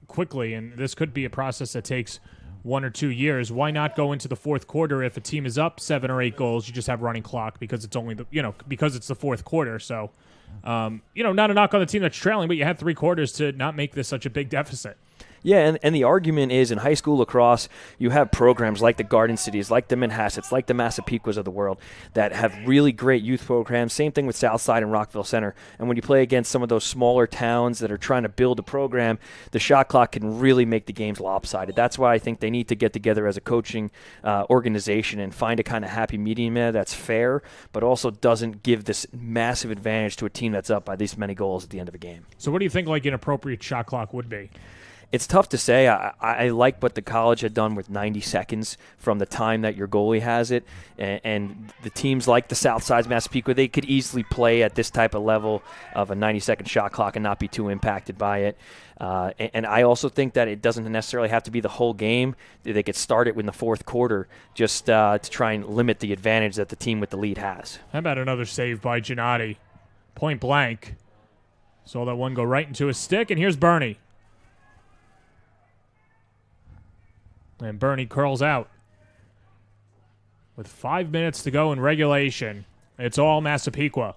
quickly, and this could be a process that takes 1 or 2 years, why not go into the fourth quarter if a team is up 7 or 8 goals? You just have running clock because it's only because it's the fourth quarter. So, not a knock on the team that's trailing, but you had 3 quarters to not make this such a big deficit. Yeah, and the argument is in high school lacrosse, you have programs like the Garden Cities, like the Manhassets, like the Massapequas of the world that have really great youth programs. Same thing with Southside and Rockville Center. And when you play against some of those smaller towns that are trying to build a program, the shot clock can really make the games lopsided. That's why I think they need to get together as a coaching organization and find a kind of happy medium there that's fair, but also doesn't give this massive advantage to a team that's up by this many goals at the end of a game. So what do you think like an appropriate shot clock would be? It's tough to say. I like what the college had done with 90 seconds from the time that your goalie has it. And the teams like the Southsides, Massapequa, they could easily play at this type of level of a 90-second shot clock and not be too impacted by it. And I also think that it doesn't necessarily have to be the whole game. They could start it in the fourth quarter just to try and limit the advantage that the team with the lead has. How about another save by Gennady? Point blank. Saw that one go right into his stick, and here's Bernie. And Bernie curls out. With 5 minutes to go in regulation, it's all Massapequa.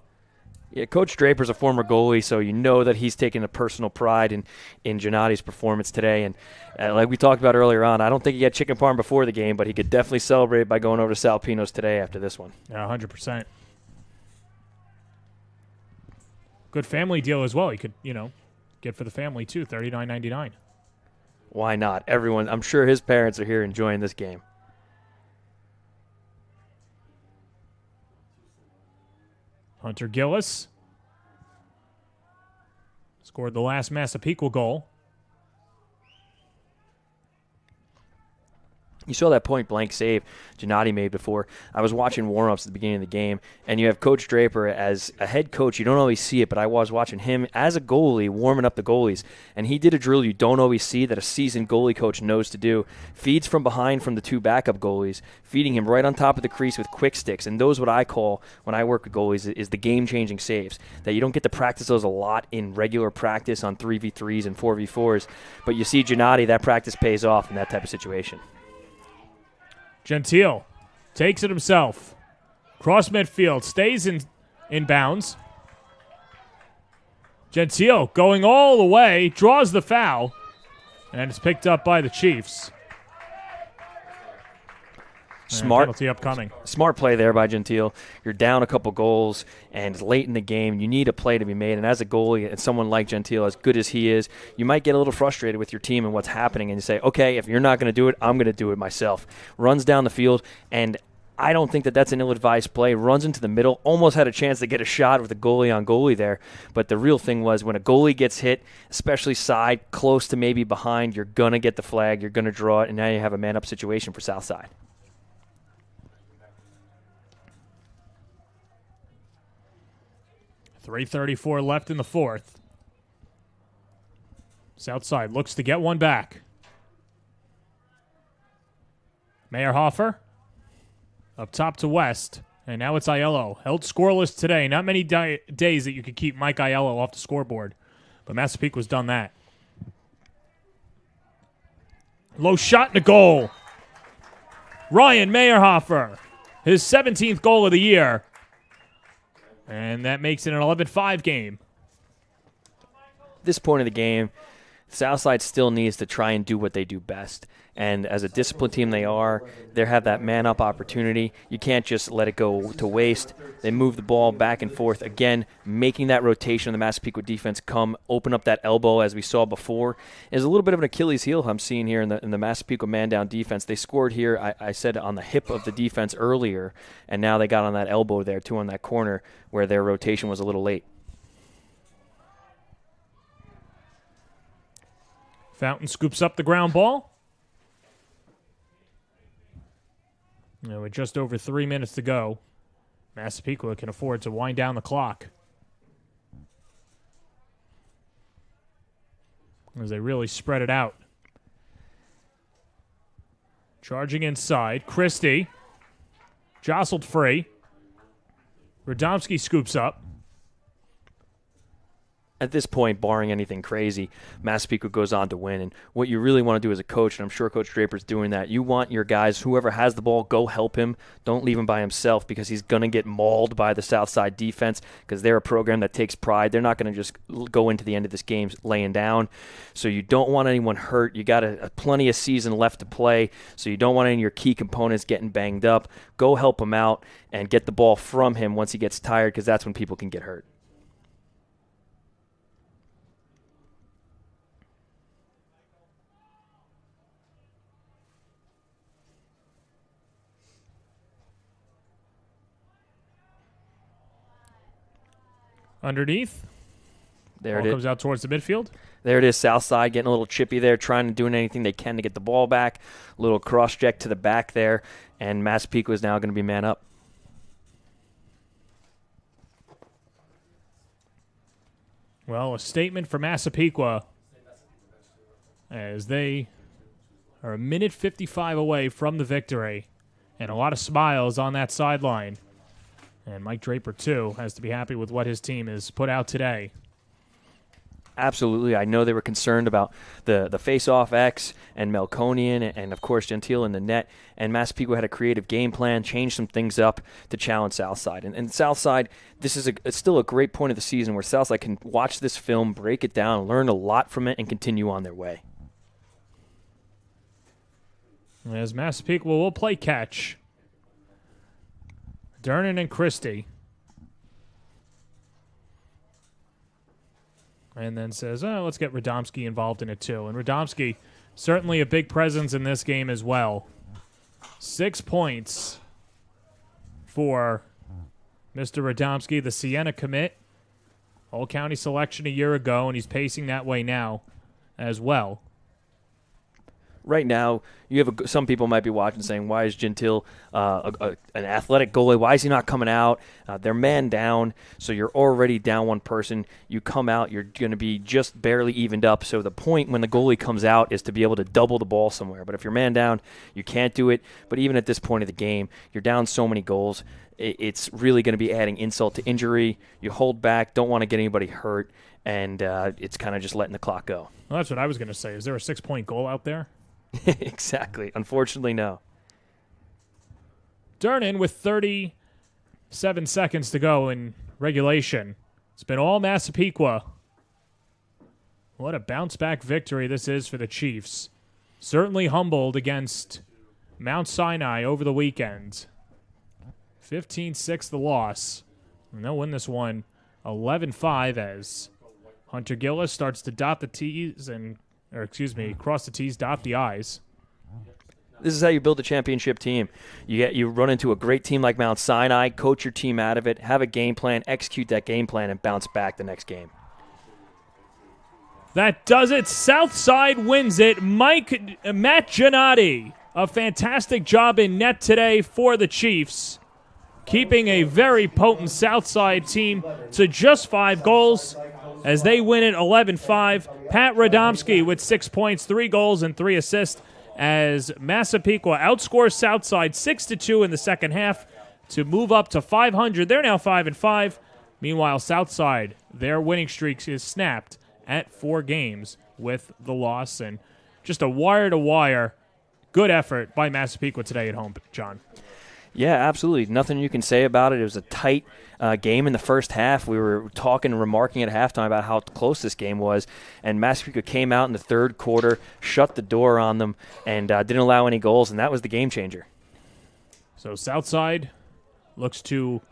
Yeah, Coach Draper's a former goalie, so you know that he's taking a personal pride in Gennady's performance today. And like we talked about earlier on, I don't think he had chicken parm before the game, but he could definitely celebrate by going over to Salpino's today after this one. Yeah, 100%. Good family deal as well. You could, get for the family too, $39.99. Why not? Everyone, I'm sure his parents are here enjoying this game. Hunter Gillis scored the last Massapequa goal. You saw that point-blank save Gennady made before. I was watching warm-ups at the beginning of the game, and you have Coach Draper as a head coach. You don't always see it, but I was watching him as a goalie warming up the goalies, and he did a drill you don't always see that a seasoned goalie coach knows to do. Feeds from behind from the two backup goalies, feeding him right on top of the crease with quick sticks, and those what I call, when I work with goalies, is the game-changing saves, that you don't get to practice those a lot in regular practice on 3v3s and 4v4s, but you see Gennady, that practice pays off in that type of situation. Gentile takes it himself. Cross midfield, stays in bounds. Gentile going all the way, draws the foul, and it's picked up by the Chiefs. Smart penalty upcoming. Smart play there by Gentile. You're down a couple goals, and it's late in the game. You need a play to be made, and as a goalie and someone like Gentile, as good as he is, you might get a little frustrated with your team and what's happening, and you say, okay, if you're not going to do it, I'm going to do it myself. Runs down the field, and I don't think that that's an ill-advised play. Runs into the middle, almost had a chance to get a shot with a goalie-on-goalie there, but the real thing was when a goalie gets hit, especially side, close to maybe behind, you're going to get the flag, you're going to draw it, and now you have a man-up situation for Southside. .334 left in the fourth. Southside looks to get one back. Meyerhofer up top to West. And now it's Aiello. Held scoreless today. Not many days that you could keep Mike Aiello off the scoreboard. But Massapequa's done that. Low shot and a goal. Ryan Meyerhofer. His 17th goal of the year. And that makes it an 11-5 game. At this point of the game, Southside still needs to try and do what they do best. And as a disciplined team they are, they have that man-up opportunity. You can't just let it go to waste. They move the ball back and forth. Again, making that rotation of the Massapequa defense come, open up that elbow as we saw before, is a little bit of an Achilles heel I'm seeing here in the Massapequa man-down defense. They scored here, I said, on the hip of the defense earlier, and now they got on that elbow there, too, on that corner, where their rotation was a little late. Fountain scoops up the ground ball. With just over 3 minutes to go, Massapequa can afford to wind down the clock as they really spread it out. Charging inside, Christie jostled free. Radomski scoops up. At this point, barring anything crazy, Massapequa goes on to win. And what you really want to do as a coach, and I'm sure Coach Draper's doing that, you want your guys, whoever has the ball, go help him. Don't leave him by himself because he's going to get mauled by the Southside defense because they're a program that takes pride. They're not going to just go into the end of this game laying down. So you don't want anyone hurt. You got a plenty of season left to play, so you don't want any of your key components getting banged up. Go help him out and get the ball from him once he gets tired because that's when people can get hurt. Underneath. There Ball it is. Comes out towards the midfield. There it is, Southside getting a little chippy there, trying to do anything they can to get the ball back. A little cross-check to the back there, and Massapequa is now going to be man up. Well, a statement for Massapequa as they are a minute 55 away from the victory, and a lot of smiles on that sideline. And Mike Draper, too, has to be happy with what his team has put out today. Absolutely. I know they were concerned about the face-off X and Melkonian and, of course, Gentile in the net. And Massapequa had a creative game plan, changed some things up to challenge Southside. And Southside, this is it's still a great point of the season where Southside can watch this film, break it down, learn a lot from it, and continue on their way. As Massapequa will play catch. Dernan and Christie. and then says, oh, let's get Radomski involved in it too. And Radomski, certainly a big presence in this game as well. 6 points for Mr. Radomski, the Siena commit. All-County selection a year ago, and he's pacing that way now as well. Right now, you have some people might be watching saying, why is Gentile an athletic goalie? Why is he not coming out? They're man down, so you're already down one person. You come out, you're going to be just barely evened up. So the point when the goalie comes out is to be able to double the ball somewhere. But if you're man down, you can't do it. But even at this point of the game, you're down so many goals. It's really going to be adding insult to injury. You hold back, don't want to get anybody hurt, and it's kind of just letting the clock go. Well, that's what I was going to say. Is there a 6-point goal out there? Exactly. Unfortunately, no. Durnan with 37 seconds to go in regulation. It's been all Massapequa. What a bounce-back victory this is for the Chiefs. Certainly humbled against Mount Sinai over the weekend. 15-6 the loss. And they'll win this one 11-5 as Hunter Gillis starts to dot the T's cross the T's, dot the I's. This is how you build a championship team. You run into a great team like Mount Sinai, coach your team out of it, have a game plan, execute that game plan, and bounce back the next game. That does it. Southside wins it. Matt Giannotti, a fantastic job in net today for the Chiefs, keeping a very potent Southside team to just 5 goals as they win it 11-5. Pat Radomski with 6 points, 3 goals, and 3 assists as Massapequa outscores Southside 6-2 in the second half to move up to 500. They're now 5-5. Meanwhile, Southside, their winning streak is snapped at 4 games with the loss. And just a wire-to-wire good effort by Massapequa today at home, John. Yeah, absolutely. Nothing you can say about it. It was a tight game in the first half. We were talking and remarking at halftime about how close this game was, and Massapequa came out in the third quarter, shut the door on them, and didn't allow any goals, and that was the game changer. So Southside looks to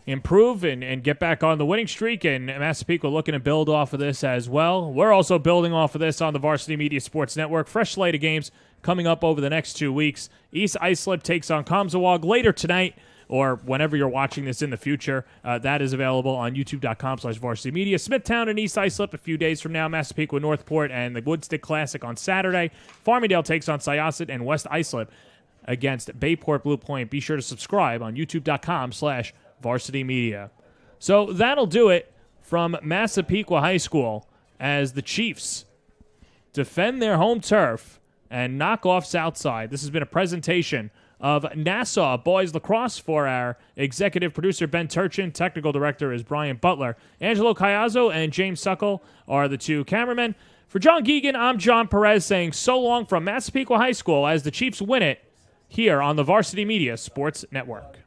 improve and get back on the winning streak, and Massapequa looking to build off of this as well. We're also building off of this on the Varsity Media Sports Network. Fresh slate of games coming up over the next 2 weeks. East Islip takes on Comzawag later tonight, or whenever you're watching this in the future. That is available on youtube.com/varsity media. Smithtown and East Islip a few days from now. Massapequa, Northport, and the Woodstick Classic on Saturday. Farmingdale takes on Syosset, and West Islip against Bayport Blue Point. Be sure to subscribe on youtube.com/varsity media. So that'll do it from Massapequa High School as the Chiefs defend their home turf and knock off Southside. This has been a presentation of Nassau Boys Lacrosse for our executive producer, Ben Turchin. Technical director is Brian Butler. Angelo Caiazzo and James Suckle are the 2 cameramen. For John Geegan, I'm John Perez saying so long from Massapequa High School as the Chiefs win it here on the Varsity Media Sports Network.